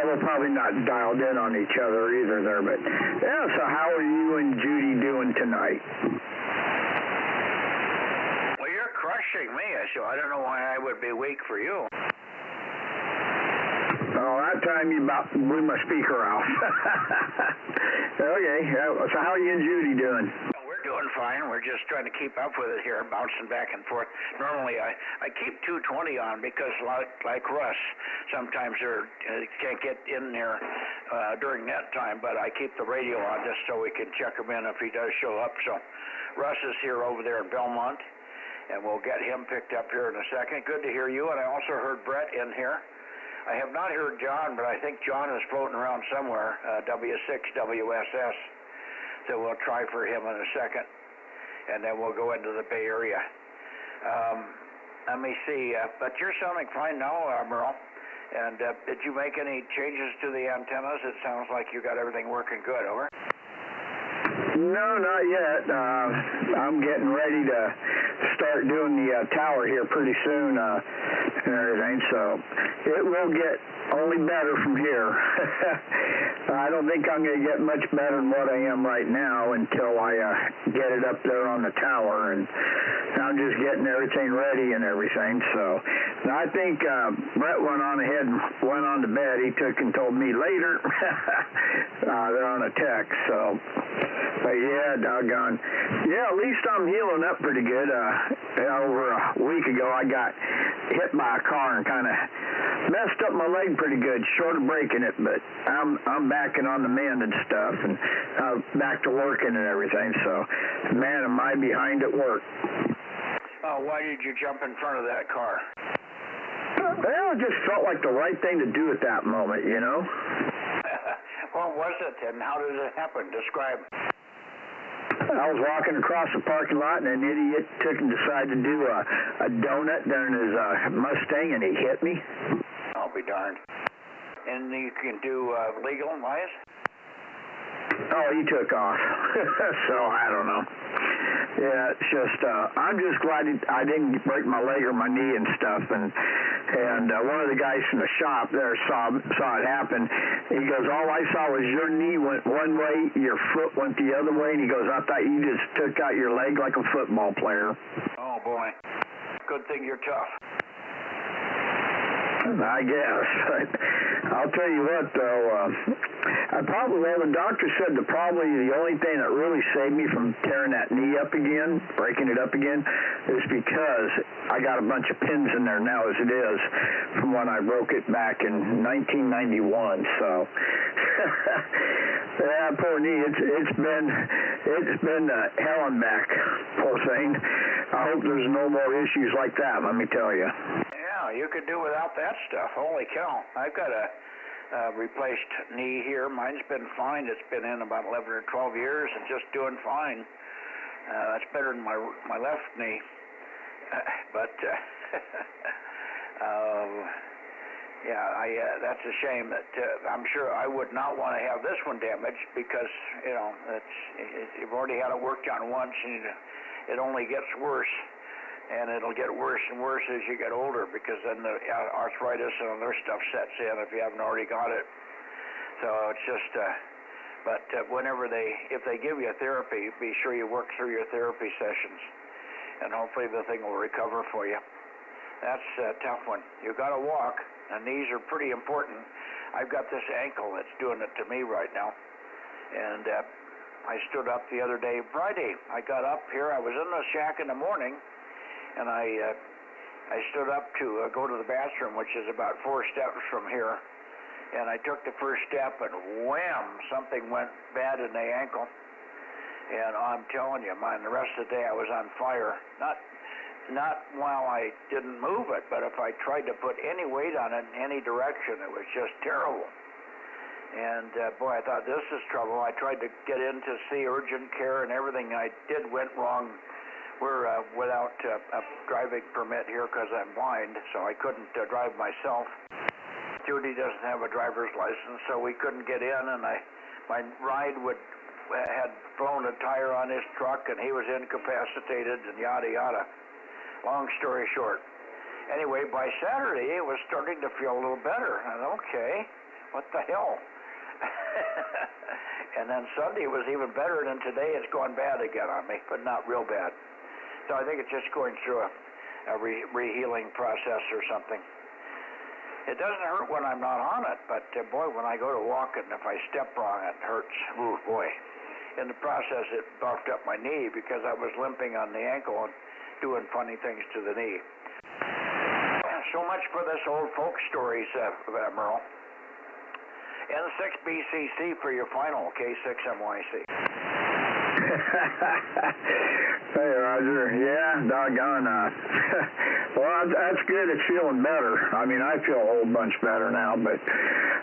we're probably not dialed in on each other either there. But yeah, so how are you and Judy doing tonight? Well, you're crushing me, so I don't know why I would be weak for you. Oh, that time you about blew my speaker off. Okay, so how are you and Judy doing? We're doing fine. We're just trying to keep up with it here, bouncing back and forth. Normally, I keep 220 on because, like Russ, sometimes they can't get in there during that time, but I keep the radio on just so we can check him in if he does show up. So Russ is here over there in Belmont, and we'll get him picked up here in a second. Good to hear you, and I also heard Brett in here. I have not heard John, but I think John is floating around somewhere, W6WSS. So we'll try for him in a second, and then we'll go into the Bay Area. Let me see, but you're sounding fine now, Merle. And did you make any changes to the antennas? It sounds like you got everything working good, over. No, not yet. I'm getting ready to start doing the tower here pretty soon and everything, so it will get only better from here. I don't think I'm going to get much better than what I am right now until I get it up there on the tower, and I'm just getting everything ready and everything. So I think Brett went on ahead and went on to bed. He took and told me later. They're on a text, so. But yeah, doggone. Yeah, at least I'm healing up pretty good. Over a week ago, I got hit by a car and kind of messed up my leg pretty good, short of breaking it. But I'm backing on the mend and stuff, and back to working and everything. So, man, am I behind at work. Why did you jump in front of that car? Well, it just felt like the right thing to do at that moment, you know? What was it, and how did it happen? Describe. I was walking across the parking lot, and an idiot took and decided to do a donut during his Mustang, and he hit me. I'll be darned. And you can do legal wise? Oh, he took off. So, I don't know. Yeah, it's just, I'm just glad I didn't break my leg or my knee and stuff, and one of the guys from the shop there saw it happen. He goes, all I saw was your knee went one way, your foot went the other way, and he goes, I thought you just took out your leg like a football player. Oh, boy. Good thing you're tough. I guess. I'll tell you what, though, the doctor said probably the only thing that really saved me from tearing that knee up again, breaking it up again, is because I got a bunch of pins in there now as it is from when I broke it back in 1991. So, yeah, poor knee. It's been hell and back, poor thing. I hope there's no more issues like that, let me tell you. Yeah, you could do without that stuff. Holy cow. I've got a replaced knee here. Mine's been fine. It's been in about 11 or 12 years and just doing fine. That's better than my left knee. Yeah, that's a shame. That I'm sure I would not want to have this one damaged because, you know, you've already had it worked on once, and it only gets worse. And it'll get worse and worse as you get older because then the arthritis and other stuff sets in if you haven't already got it. So it's just, if they give you therapy, be sure you work through your therapy sessions, and hopefully the thing will recover for you. That's a tough one. You got to walk, and knees are pretty important. I've got this ankle that's doing it to me right now, and I stood up the other day, Friday. I got up here. I was in the shack in the morning. And I stood up to go to the bathroom, which is about 4 steps from here. And I took the first step, and wham, something went bad in the ankle. And I'm telling you, man, the rest of the day I was on fire. Not while I didn't move it, but if I tried to put any weight on it in any direction, it was just terrible. And boy, I thought, this is trouble. I tried to get in to see urgent care, and everything I did went wrong. We're without a driving permit here because I'm blind, so I couldn't drive myself. Judy doesn't have a driver's license, so we couldn't get in, and my ride had blown a tire on his truck, and he was incapacitated, and yada yada. Long story short. Anyway, by Saturday, it was starting to feel a little better. And okay, what the hell? And then Sunday was even better, and then today it's going bad again on me, but not real bad. So I think it's just going through a re-healing process or something. It doesn't hurt when I'm not on it, but boy, when I go to walk it, and if I step wrong, it hurts. Ooh, boy. In the process, it buffed up my knee because I was limping on the ankle and doing funny things to the knee. So much for this old folk stories, Merle. N6BCC for your final, K6MYC. Hey, Roger. Yeah, doggone, well, that's good. It's feeling better. I mean, I feel a whole bunch better now, but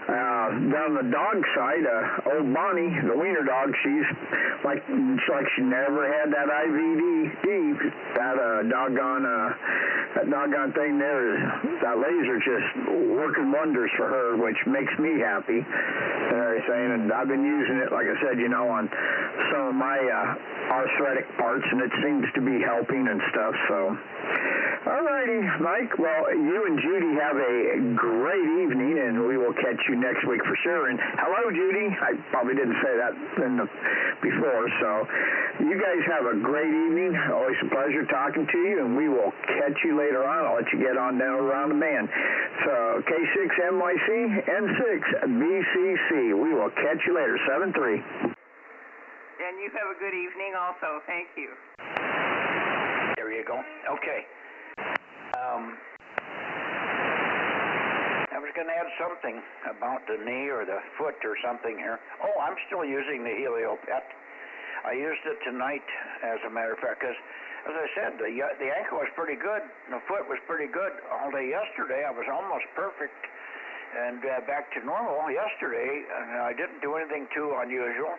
down the dog side, old Bonnie, the wiener dog, she's like she never had that IVD. That doggone thing there, that laser just working wonders for her, which makes me happy and everything. And I've been using it, like I said, on some of my arthritic parts, and it seems to be helping and stuff. So, all righty, Mike. Well, you and Judy have a great evening, and we will catch you next week for sure. And hello, Judy. I probably didn't say that before. So, you guys have a great evening. Always a pleasure talking to you, and we will catch you later on. I'll let you get on down around the band. So, K6MYC, N6BCC. We will catch you later. 7-3. And you have a good evening also. Thank you. There you go. Okay. I was going to add something about the knee or the foot or something here. Oh, I'm still using the Helio Pet. I used it tonight, as a matter of fact, because, as I said, the ankle was pretty good, and the foot was pretty good all day yesterday. I was almost perfect and back to normal yesterday, and I didn't do anything too unusual.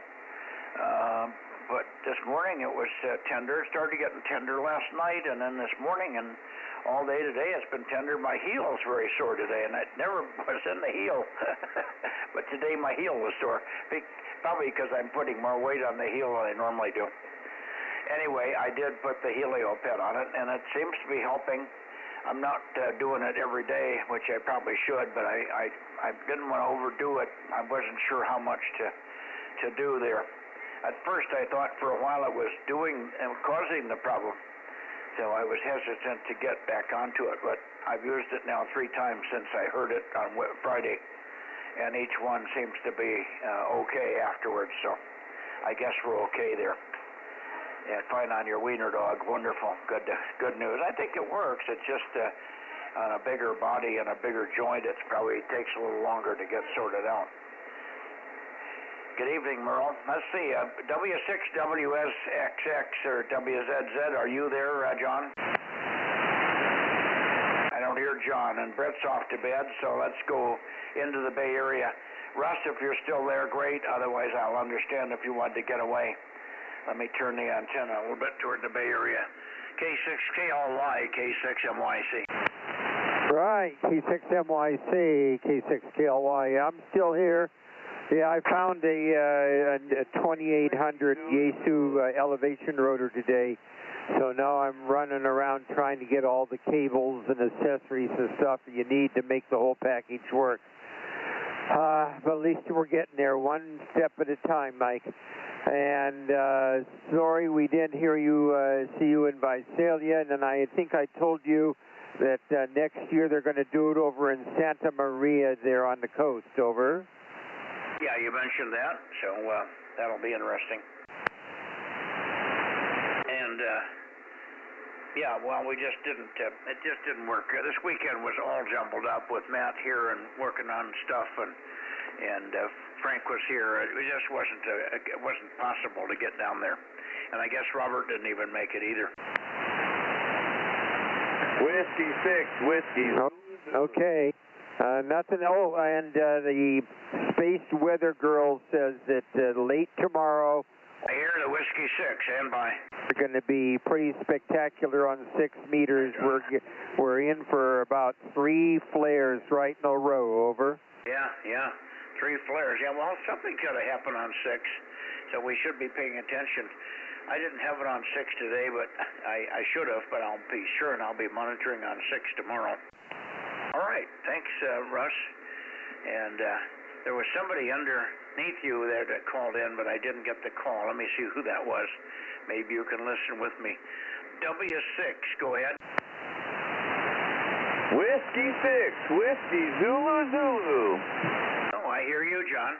But this morning it was tender. It started getting tender last night, and then this morning, and all day today it's been tender. My heel is very sore today, and it never was in the heel. But today my heel was sore, probably because I'm putting more weight on the heel than I normally do. Anyway, I did put the Helio Pet on it, and it seems to be helping. I'm not doing it every day, which I probably should, but I didn't want to overdo it. I wasn't sure how much to do there. At first, I thought for a while it was causing the problem, so I was hesitant to get back onto it. But I've used it now 3 times since I heard it on Friday, and each one seems to be okay afterwards. So I guess we're okay there. Yeah, fine on your wiener dog. Wonderful. Good news. I think it works. It's just on a bigger body and a bigger joint. It probably takes a little longer to get sorted out. Good evening, Merle. Let's see, W6WSXX or WZZ, are you there, John? I don't hear John, and Brett's off to bed, so let's go into the Bay Area. Russ, if you're still there, great. Otherwise, I'll understand if you want to get away. Let me turn the antenna a little bit toward the Bay Area. K6KLY, K6MYC. Right, K6MYC, K6KLY. I'm still here. Yeah, I found a 2800 Yaesu elevation rotor today, so now I'm running around trying to get all the cables and accessories and stuff you need to make the whole package work. But at least we're getting there, one step at a time, Mike. And sorry we didn't hear you, see you in Visalia, and I think I told you that next year they're going to do it over in Santa Maria there on the coast, over. Yeah, you mentioned that, so that'll be interesting. And yeah, well, it just didn't work. This weekend was all jumbled up with Matt here and working on stuff, and Frank was here. It just wasn't possible to get down there, and I guess Robert didn't even make it either. Whiskey 6, whiskey. Okay. Nothing. Oh, and the Space Weather Girl says that late tomorrow. I hear the Whiskey 6, stand by. We're going to be pretty spectacular on 6 meters. We're in for about 3 flares right in a row, over. Yeah, 3 flares. Yeah, well, something could have happened on 6, so we should be paying attention. I didn't have it on 6 today, but I should have, but I'll be sure, and I'll be monitoring on 6 tomorrow. All right, thanks, Russ. And there was somebody underneath you there that called in, but I didn't get the call. Let me see who that was. Maybe you can listen with me. W6, go ahead. Whiskey 6, Whiskey Zulu Zulu. Oh, I hear you, John.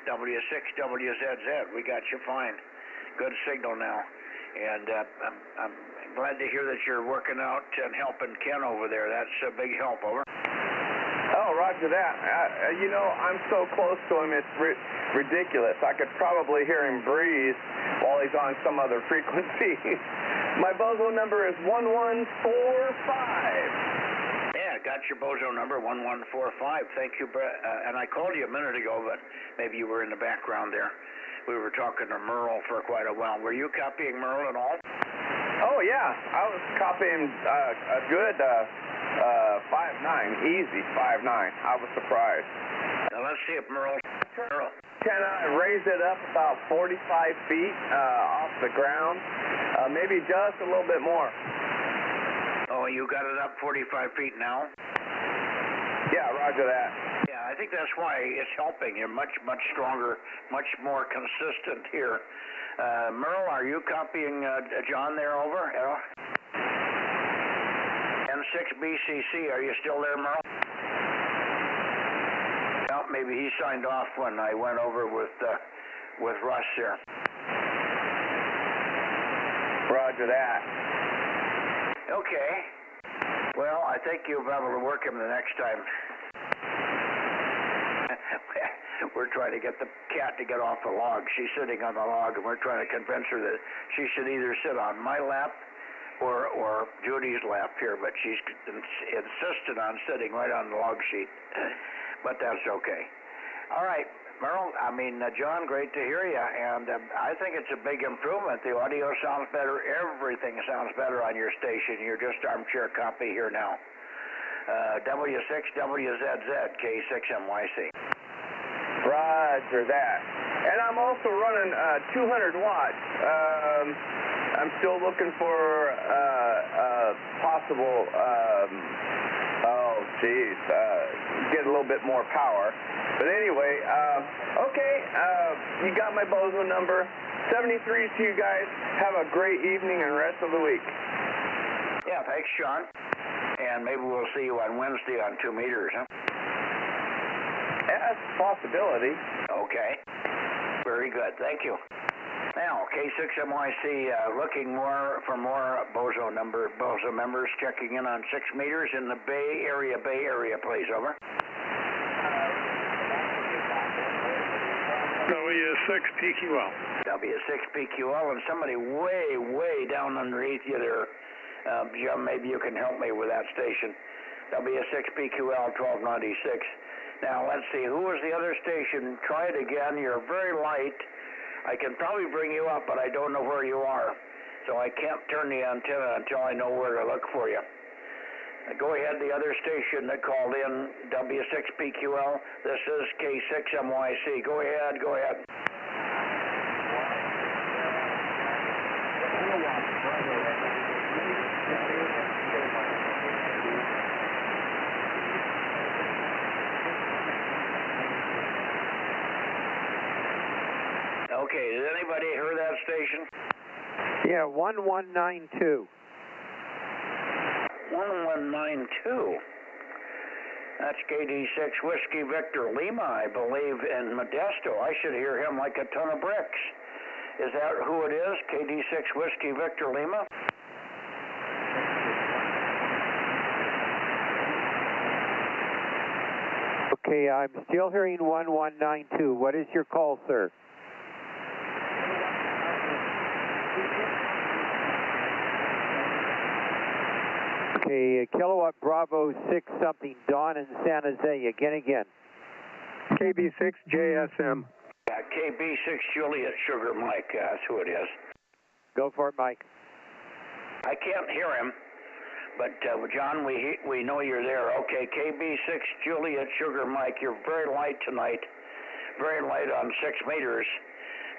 W6 WZZ, we got you fine. Good signal now. And I'm glad to hear that you're working out and helping Ken over there. That's a big help, over. Oh, No, roger that. You know, I'm so close to him, it's ridiculous. I could probably hear him breathe while he's on some other frequency. My Bozo number is 1145. Yeah, got your Bozo number, 1145. Thank you, and I called you a minute ago, but maybe you were in the background there. We were talking to Merle for quite a while. Were you copying Merle at all? Oh, yeah. I was copying a good 5.9, easy 5.9. I was surprised. Now, let's see if Merle. Can I raise it up about 45 feet off the ground? Maybe just a little bit more. Oh, you got it up 45 feet now? Yeah, roger that. Yeah, I think that's why it's helping. You're much stronger, much more consistent here. Merle, are you copying John there over? N6BCC, are you still there, Merle? Well, maybe he signed off when I went over with Russ here. Roger that. Okay. Well, I think you'll be able to work him the next time. We're trying to get the cat to get off the log. She's sitting on the log, and we're trying to convince her that she should either sit on my lap or Judy's lap here, but she's insisted on sitting right on the log sheet. But that's okay. All right, Merle, John, great to hear you, and I think it's a big improvement. The audio sounds better. Everything sounds better on your station. You're just armchair copy here now. W6WZZ, K6MYC. Roger that. And I'm also running 200 watts. I'm still looking for possible, get a little bit more power. But anyway, okay, you got my Bozo number. 73 to you guys. Have a great evening and rest of the week. Yeah, thanks, Sean. And maybe we'll see you on Wednesday on 2 meters, huh? That's a possibility. Okay. Very good. Thank you. Now, K6MYC looking for more Bozo members checking in on 6 meters in the Bay Area, please. Over. W6PQL. W6PQL, and somebody way down underneath you there, Jim, maybe you can help me with that station. W6PQL 1296. Now, let's see, who was the other station? Try it again. You're very light. I can probably bring you up, but I don't know where you are. So I can't turn the antenna until I know where to look for you. Go ahead, the other station that called in, W6PQL. This is K6MYC. Go ahead. Okay, did anybody hear that station? Yeah, 1192. 1192. That's KD6 Whiskey Victor Lima, I believe, in Modesto. I should hear him like a ton of bricks. Is that who it is? KD6 Whiskey Victor Lima? Okay, I'm still hearing 1192. What is your call, sir? Okay, Kilowatt Bravo 6 something, Dawn in San Jose. Again. KB6 JSM. Yeah, KB6 Juliet Sugar Mike. That's who it is. Go for it, Mike. I can't hear him, but John, we know you're there. Okay, KB6 Juliet Sugar Mike. You're very light tonight. Very light on 6 meters,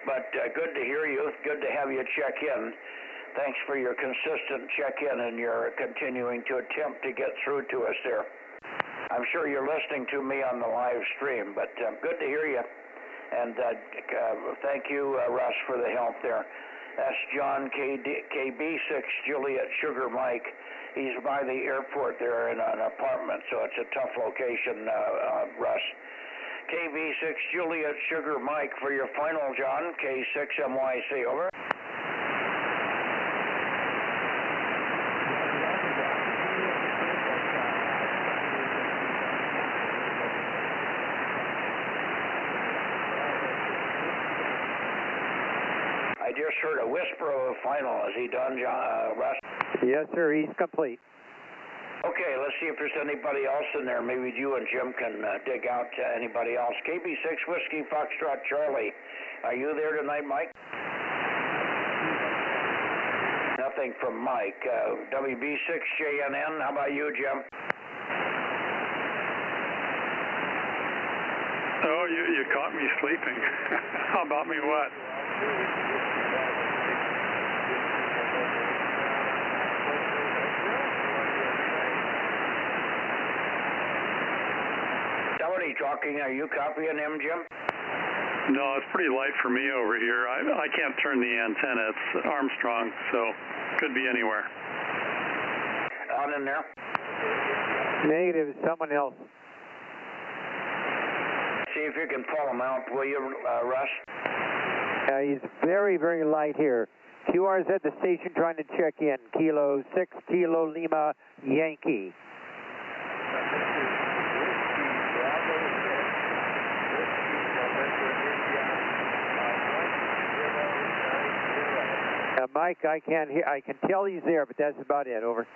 but good to hear you. Good to have you check in. Thanks for your consistent check-in and your continuing to attempt to get through to us there. I'm sure you're listening to me on the live stream, but good to hear you. And thank you, Russ, for the help there. That's John KB6 Juliet Sugar Mike. He's by the airport there in an apartment, so it's a tough location, Russ. KB6 Juliet Sugar Mike for your final, John. K6MYC, over. heard a whisper of a final. Is he done, Russ? Yes, sir. He's complete. Okay, let's see if there's anybody else in there. Maybe you and Jim can dig out anybody else. KB6 Whiskey Foxtrot Charlie. Are you there tonight, Mike? Nothing from Mike. WB6JNN, how about you, Jim? Oh, you caught me sleeping. How about me what? Somebody talking, are you copying him, Jim? No, it's pretty light for me over here. I can't turn the antenna. It's Armstrong, so could be anywhere. On in there? Negative, someone else. See if you can pull him out, will you, Russ? He's very, very light here. QR's at the station trying to check in. Kilo 6, Kilo Lima, Yankee. Mike, I can't hear. I can tell he's there, but that's about it. Over.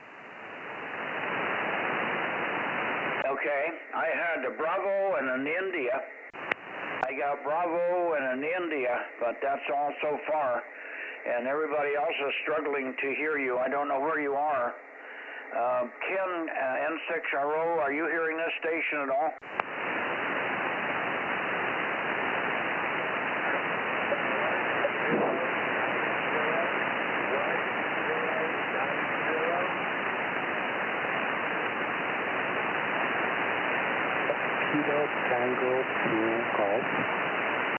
Okay, I had a Bravo and an India. I got Bravo and an India, but that's all so far. And everybody else is struggling to hear you. I don't know where you are. Ken, N6RO, are you hearing this station at all?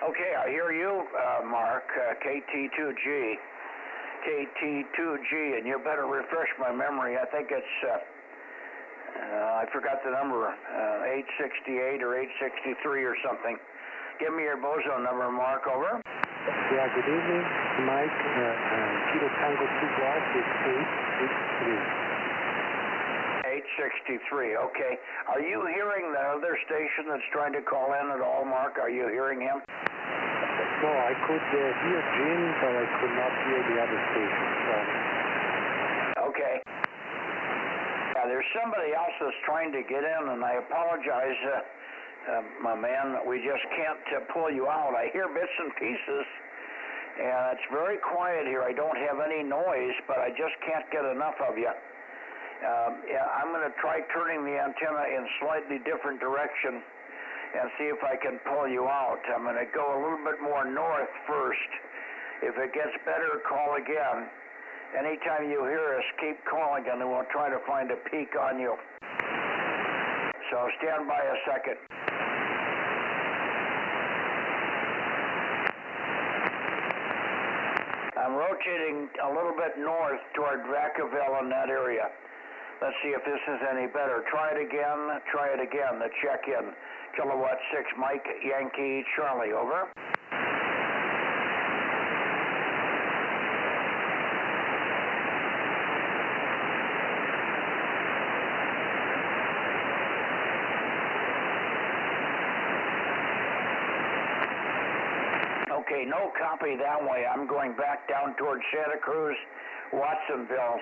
Okay, I hear you, Mark, KT2G. KT2G, and you better refresh my memory. I think it's, I forgot the number, 868 or 863 or something. Give me your Bozo number, Mark, over. Yeah, good evening, Mike. Kilo Tango 2 Golf is 863. 863, okay. Are you hearing the other station that's trying to call in at all, Mark? Are you hearing him? No, I could hear Jim, but I could not hear the other station. Okay. There's somebody else that's trying to get in, and I apologize, my man. We just can't pull you out. I hear bits and pieces, and it's very quiet here. I don't have any noise, but I just can't get enough of you. I'm going to try turning the antenna in slightly different direction and see if I can pull you out. I'm going to go a little bit more north first. If it gets better, call again. Anytime you hear us, keep calling and we'll try to find a peak on you. So stand by a second. I'm rotating a little bit north toward Vacaville in that area. Let's see if this is any better. Try it again, the check-in. Kilowatt 6, Mike, Yankee, Charlie, over. Okay, no copy that way. I'm going back down towards Santa Cruz, Watsonville,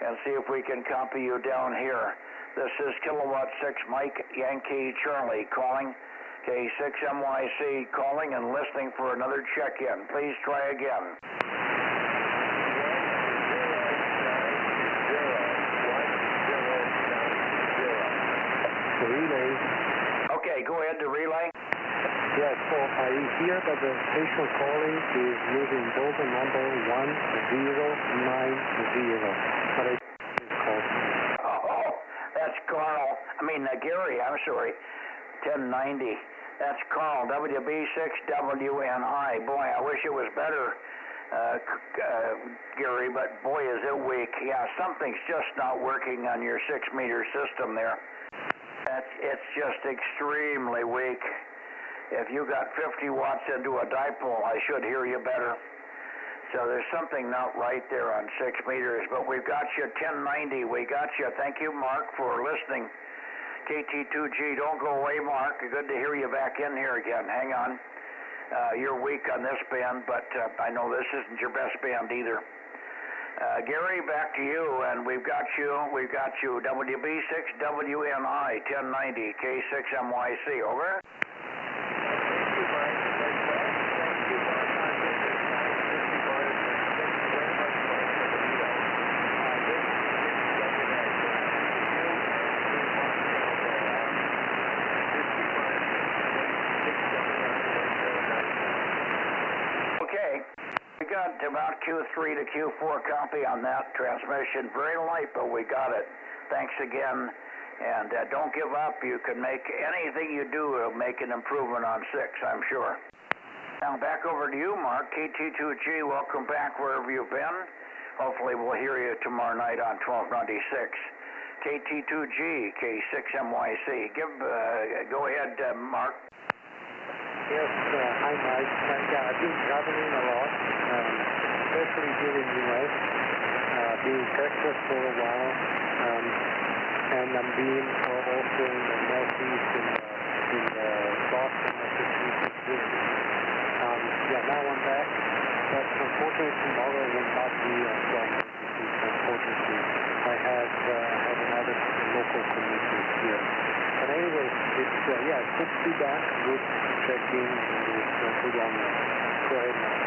and see if we can copy you down here. This is Kilowatt 6 Mike Yankee Charlie calling. K6MYC calling and listening for another check-in. Please try again. Relay. Okay, go ahead to relay. Yeah, so I hear that the station calling is using Bozo number 1090. But it's called. Oh, that's Carl. Gary, I'm sorry. 1090. That's Carl, WB6WNI. Boy, I wish it was better, Gary, but boy, is it weak. Yeah, something's just not working on your 6-meter system there. It's just extremely weak. If you got 50 watts into a dipole, I should hear you better. So there's something not right there on 6 meters, but we've got you 1090. We got you. Thank you, Mark, for listening. KT2G, don't go away, Mark. Good to hear you back in here again. Hang on. you're weak on this band, but I know this isn't your best band either. Gary, back to you, and we've got you WB6WNI 1090 K6MYC, over. Got about Q3 to Q4 copy on that transmission. Very light, but we got it. Thanks again, and don't give up. You can make anything you do will make an improvement on 6, I'm sure. Now back over to you, Mark. KT2G, welcome back wherever you've been. Hopefully we'll hear you tomorrow night on 1296. KT2G, K6MYC. Go ahead, Mark. Yes, hi Mike. Yeah, I've been traveling a lot, especially here in the U.S., being in Texas for a while, and I'm being also in the Northeast, in Boston, Massachusetts. Yeah, now I'm back, but unfortunately tomorrow will not be on 1296, unfortunately. I have another local commitment here. But anyway, it's good to be back, good to check in, and it's good on you. Go ahead, Mark.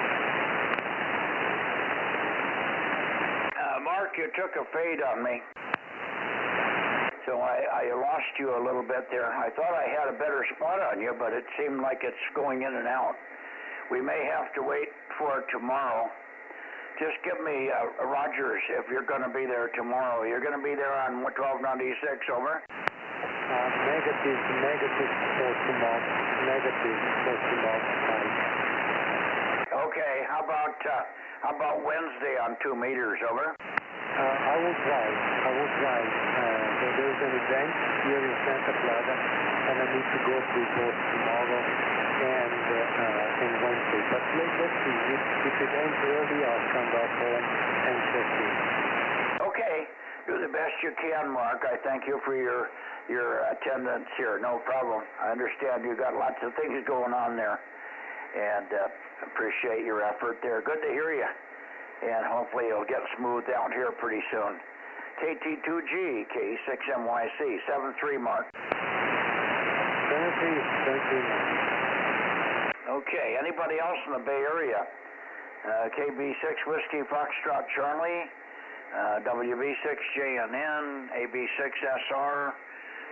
Mark, you took a fade on me. So I lost you a little bit there. I thought I had a better spot on you, but it seemed like it's going in and out. We may have to wait for tomorrow. Just give me Rogers if you're going to be there tomorrow. You're going to be there on 1296, over. Negative for tomorrow. Negative for tomorrow. Okay, how about Wednesday on 2 meters, over? I will try. There's an event here in Santa Clara, and I need to go to both tomorrow and Wednesday. But let's see. If it ends early, I'll come back home and check in. Okay, do the best you can, Mark. I thank you for your attendance here. No problem. I understand you got lots of things going on there, and appreciate your effort there. Good to hear you, and hopefully it'll get smoothed out here pretty soon. KT2G, K6MYC, 73, Mark. 73. Okay, anybody else in the Bay Area? KB6 Whiskey Foxtrot Charlie, WB6JNN, AB6SR,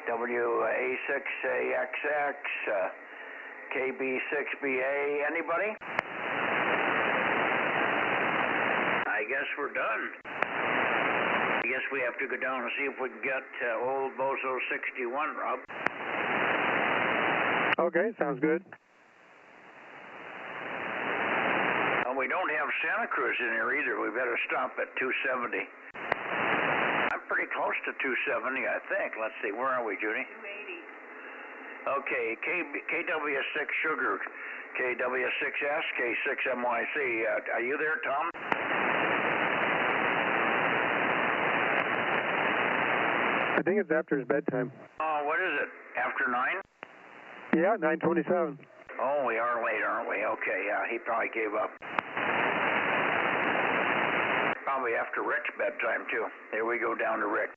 WA6AXX, KB6BA, anybody? I guess we're done. I guess we have to go down and see if we can get old Bozo 61, Rob. Okay, sounds good. We don't have Santa Cruz in here either. We better stop at 270. I'm pretty close to 270, I think. Let's see, where are we, Judy? 280. Okay, KW6 Sugar, KW6S, K6MYC. Are you there, Tom? I think it's after his bedtime. Oh, what is it? After 9? Yeah, 9:27. Oh, we are late, aren't we? Okay, yeah, he probably gave up. Probably after Rick's bedtime, too. Here we go down to Rick.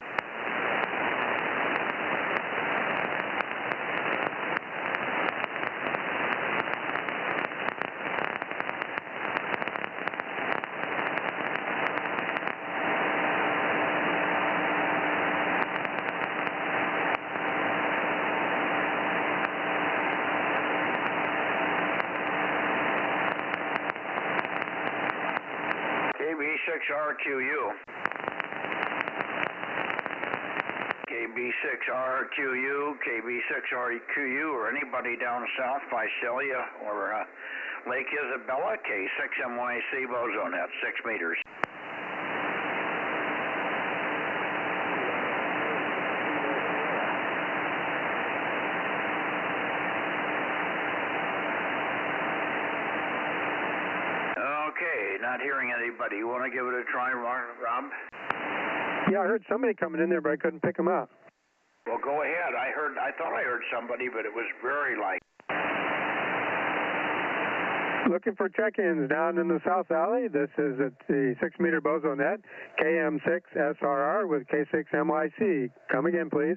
KB6RQU. KB6RQU, KB6RQU, or anybody down south, Visalia or Lake Isabella, K6MYC Bozo Net, 6 meters. Okay, not hearing anybody. You want to give it a try, Rob? Yeah, I heard somebody coming in there, but I couldn't pick them up. Well, go ahead. I thought I heard somebody, but it was very light. Looking for check-ins down in the South Valley. This is at the 6-meter Bozo Net, KM6SRR with K6MYC. Come again, please.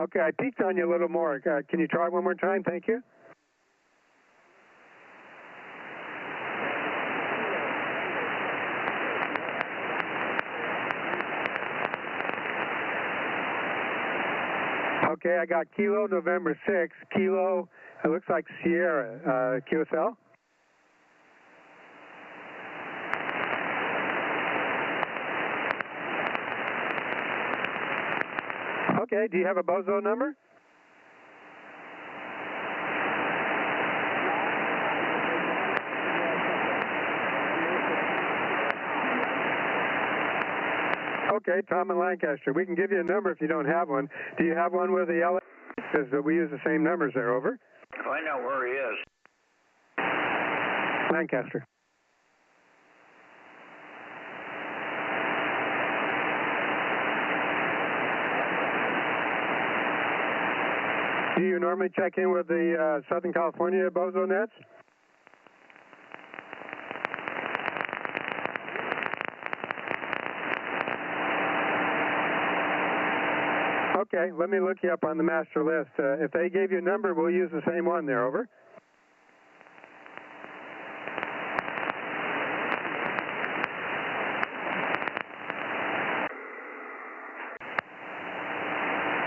Okay, I peeked on you a little more. Can you try one more time? Thank you. Okay, I got Kilo November 6, Kilo, it looks like Sierra, QSL. Okay, do you have a Bozo number? Okay, Tom in Lancaster. We can give you a number if you don't have one. Do you have one with the LA? Because we use the same numbers there, over. Find out where he is. Lancaster. Do you normally check in with the Southern California Bozo Nets? Okay, let me look you up on the master list. If they gave you a number, we'll use the same one there, over.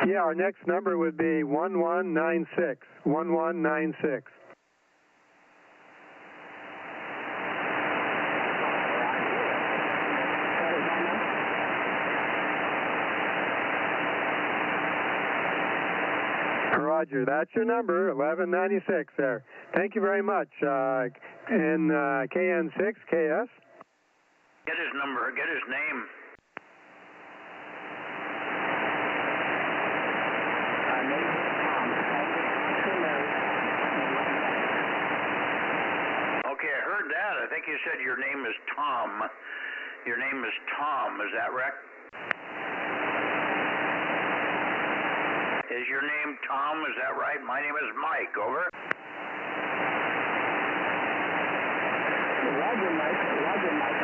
Yeah, our next number would be 1196. 1196. Roger, that's your number, 1196 there. Thank you very much. And KN6KS? Get his number, get his name. Okay, I heard that. I think you said your name is Tom. Your name is Tom, is that right? Is your name Tom? Is that right? My name is Mike. Over. Roger, Mike. Roger, Mike.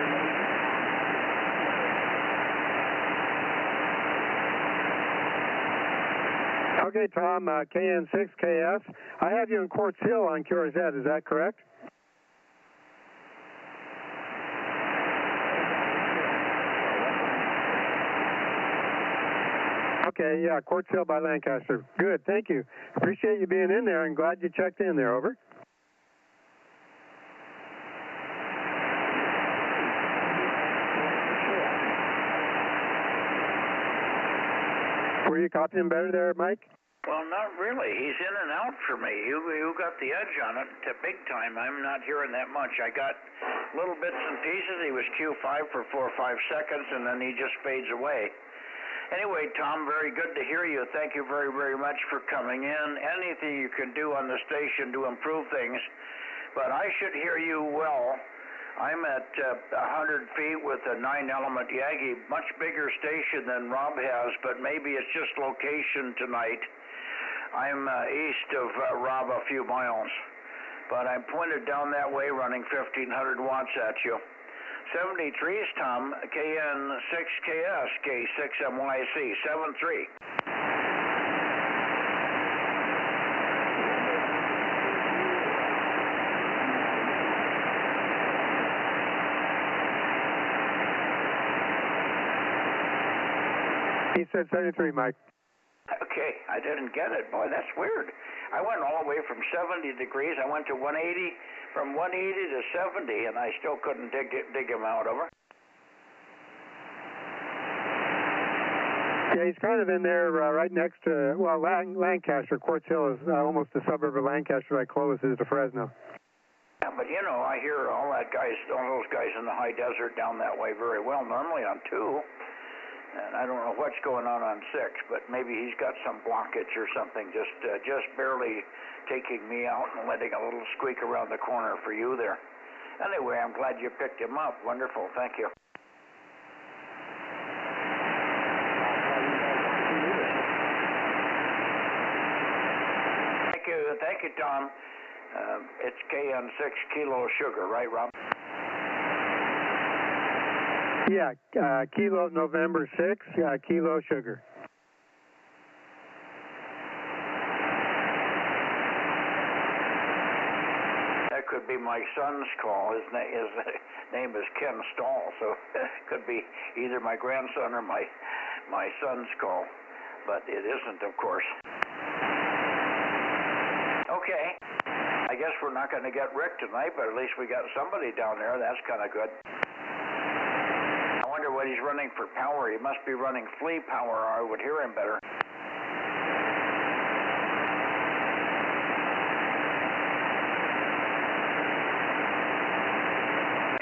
Okay, Tom, KN6KS. I have you in Quartz Hill on QRZ. Is that correct? Okay, yeah, Quartz Hill by Lancaster. Good, thank you. Appreciate you being in there and glad you checked in there, over. Were you copying better there, Mike? Well, not really. He's in and out for me. You got the edge on it to big time. I'm not hearing that much. I got little bits and pieces. He was Q5 for 4 or 5 seconds, and then he just fades away. Anyway, Tom, very good to hear you. Thank you very, very much for coming in. Anything you can do on the station to improve things, but I should hear you well. I'm at 100 feet with a 9-element Yagi, much bigger station than Rob has, but maybe it's just location tonight. I'm east of Rob a few miles, but I'm pointed down that way running 1,500 watts at you. 73 is Tom, KN6KS, K6MYC, 73. He said 73, Mike. Okay, I didn't get it. Boy, that's weird. I went all the way from 70 degrees. I went to 180. From 180 to 70, and I still couldn't dig him out, over. Yeah, he's kind of in there right next to, well, Lancaster. Quartz Hill is almost a suburb of Lancaster, right close to Fresno. Yeah, but you know, I hear all those guys in the high desert down that way very well, normally on 2. And I don't know what's going on 6, but maybe he's got some blockage or something, just barely taking me out and letting a little squeak around the corner for you there. Anyway, I'm glad you picked him up. Wonderful, thank you. Thank you, Tom. It's KN6 Kilo Sugar, right, Rob? Yeah, Kilo November 6, Kilo Sugar. That could be my son's call. His name is Ken Stahl, so it could be either my grandson or my son's call, but it isn't, of course. Okay, I guess we're not going to get Rick tonight, but at least we got somebody down there. That's kind of good. I wonder what he's running for power. He must be running flea power, or I would hear him better.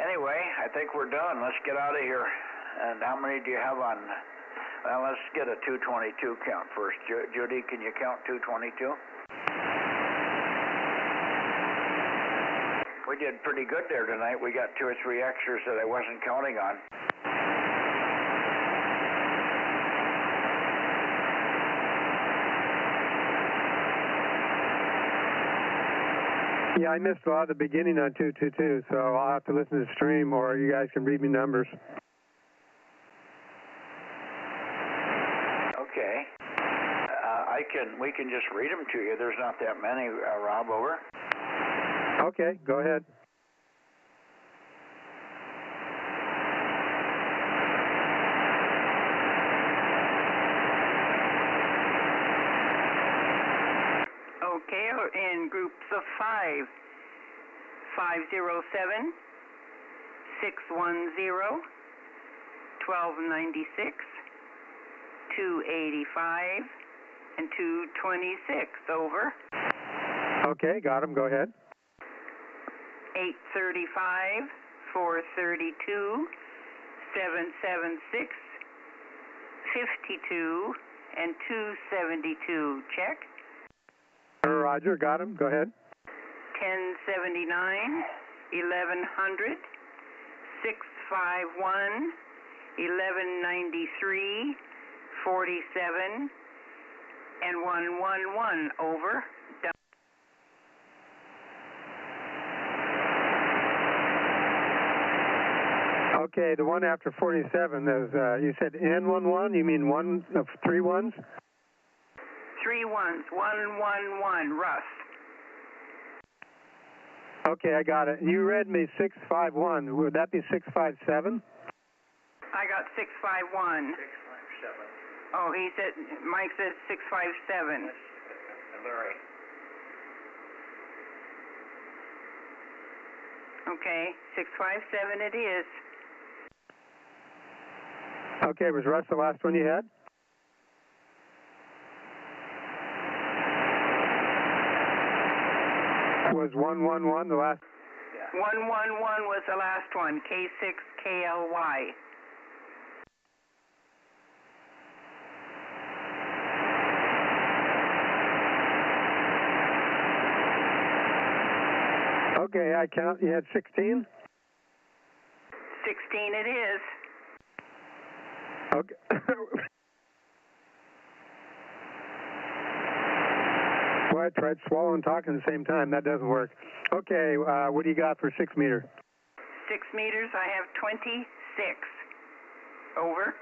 Anyway, I think we're done. Let's get out of here. And how many do you have on? Well, let's get a 222 count first. Judy, can you count 222? We did pretty good there tonight. We got 2 or 3 extras that I wasn't counting on. Yeah, I missed a lot of the beginning on 222, so I'll have to listen to the stream, or you guys can read me numbers. Okay. We can just read them to you. There's not that many, Rob, over. Okay, go ahead. Okay, in groups of 5, 507, 610, 1296, 285, and 226, over. Okay, got them, go ahead. 835, 432, 776, 52, and 272, check. Roger, got him, go ahead. 1079, 1100, 651, 1193, 47, and 111, over. Okay, the one after 47 is, you said N11, you mean 1 of 3 ones? 3 ones, 111, Russ. Okay, I got it. You read me 651. Would that be 657? I got 651. 657. Oh, Mike said 657. Larry. Okay, 657 it is. Okay, was Russ the last one you had? Was 111 the last? Yeah. 111 was the last one, K6KLY. Okay, I count. You had 16? 16 it is. Okay. Well, I tried swallowing and talking at the same time. That doesn't work. Okay, what do you got for 6 meter? 6 meters, I have 26. Over.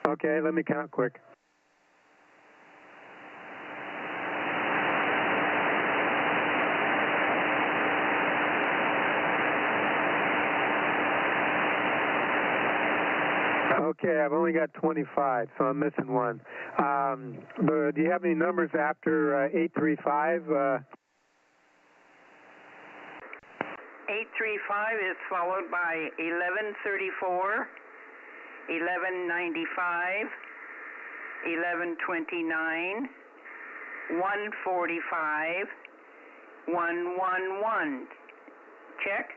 Okay, let me count quick. Okay, I've only got 25, so I'm missing one. Do you have any numbers after 835? 835 is followed by 1134, 1195, 1129, 145, 111. Check.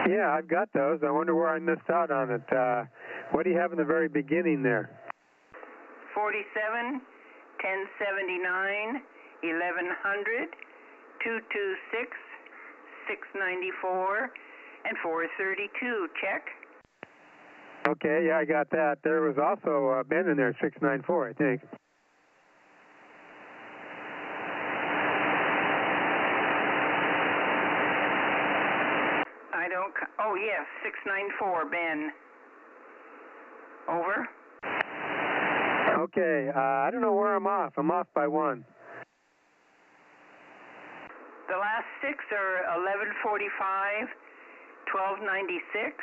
Yeah, I've got those. I wonder where I missed out on it. What do you have in the very beginning there? 47, 1079, 1100, 226, 694, and 432. Check. Okay, yeah, I got that. There was also Ben in there, 694, I think. I don't... Oh, yes, 694, Ben. Over. Okay, I don't know where I'm off. I'm off by 1. The last 6 are 1145, 1296,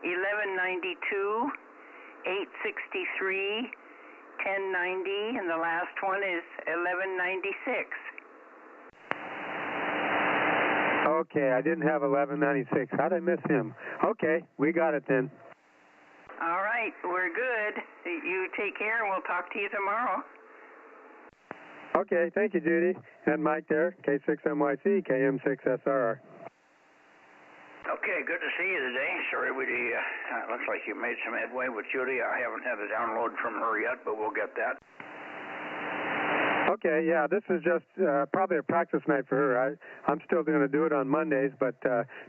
1192, 863, 1090, and the last one is 1196. Okay, I didn't have 1196. How'd I miss him? Okay, we got it then. All right, we're good. You take care, and we'll talk to you tomorrow. Okay, thank you, Judy. And Mike there, K6MYC, KM6SRR. Okay, good to see you today. Sorry, looks like you made some headway with Judy. I haven't had a download from her yet, but we'll get that. Okay, yeah, this is just probably a practice night for her. I'm still going to do it on Mondays, but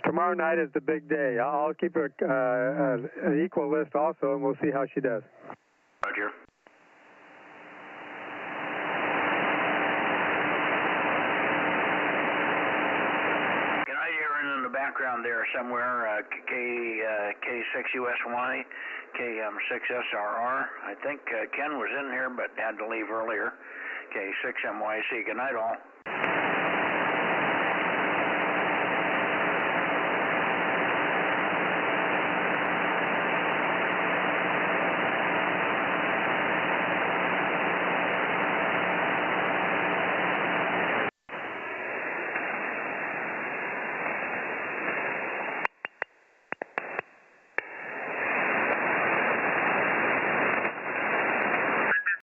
tomorrow night is the big day. I'll keep an equal list also, and we'll see how she does. Roger. In the background there somewhere, K6USY, KM6SRR. I think Ken was in here but had to leave earlier. K6MYC. Good night, all.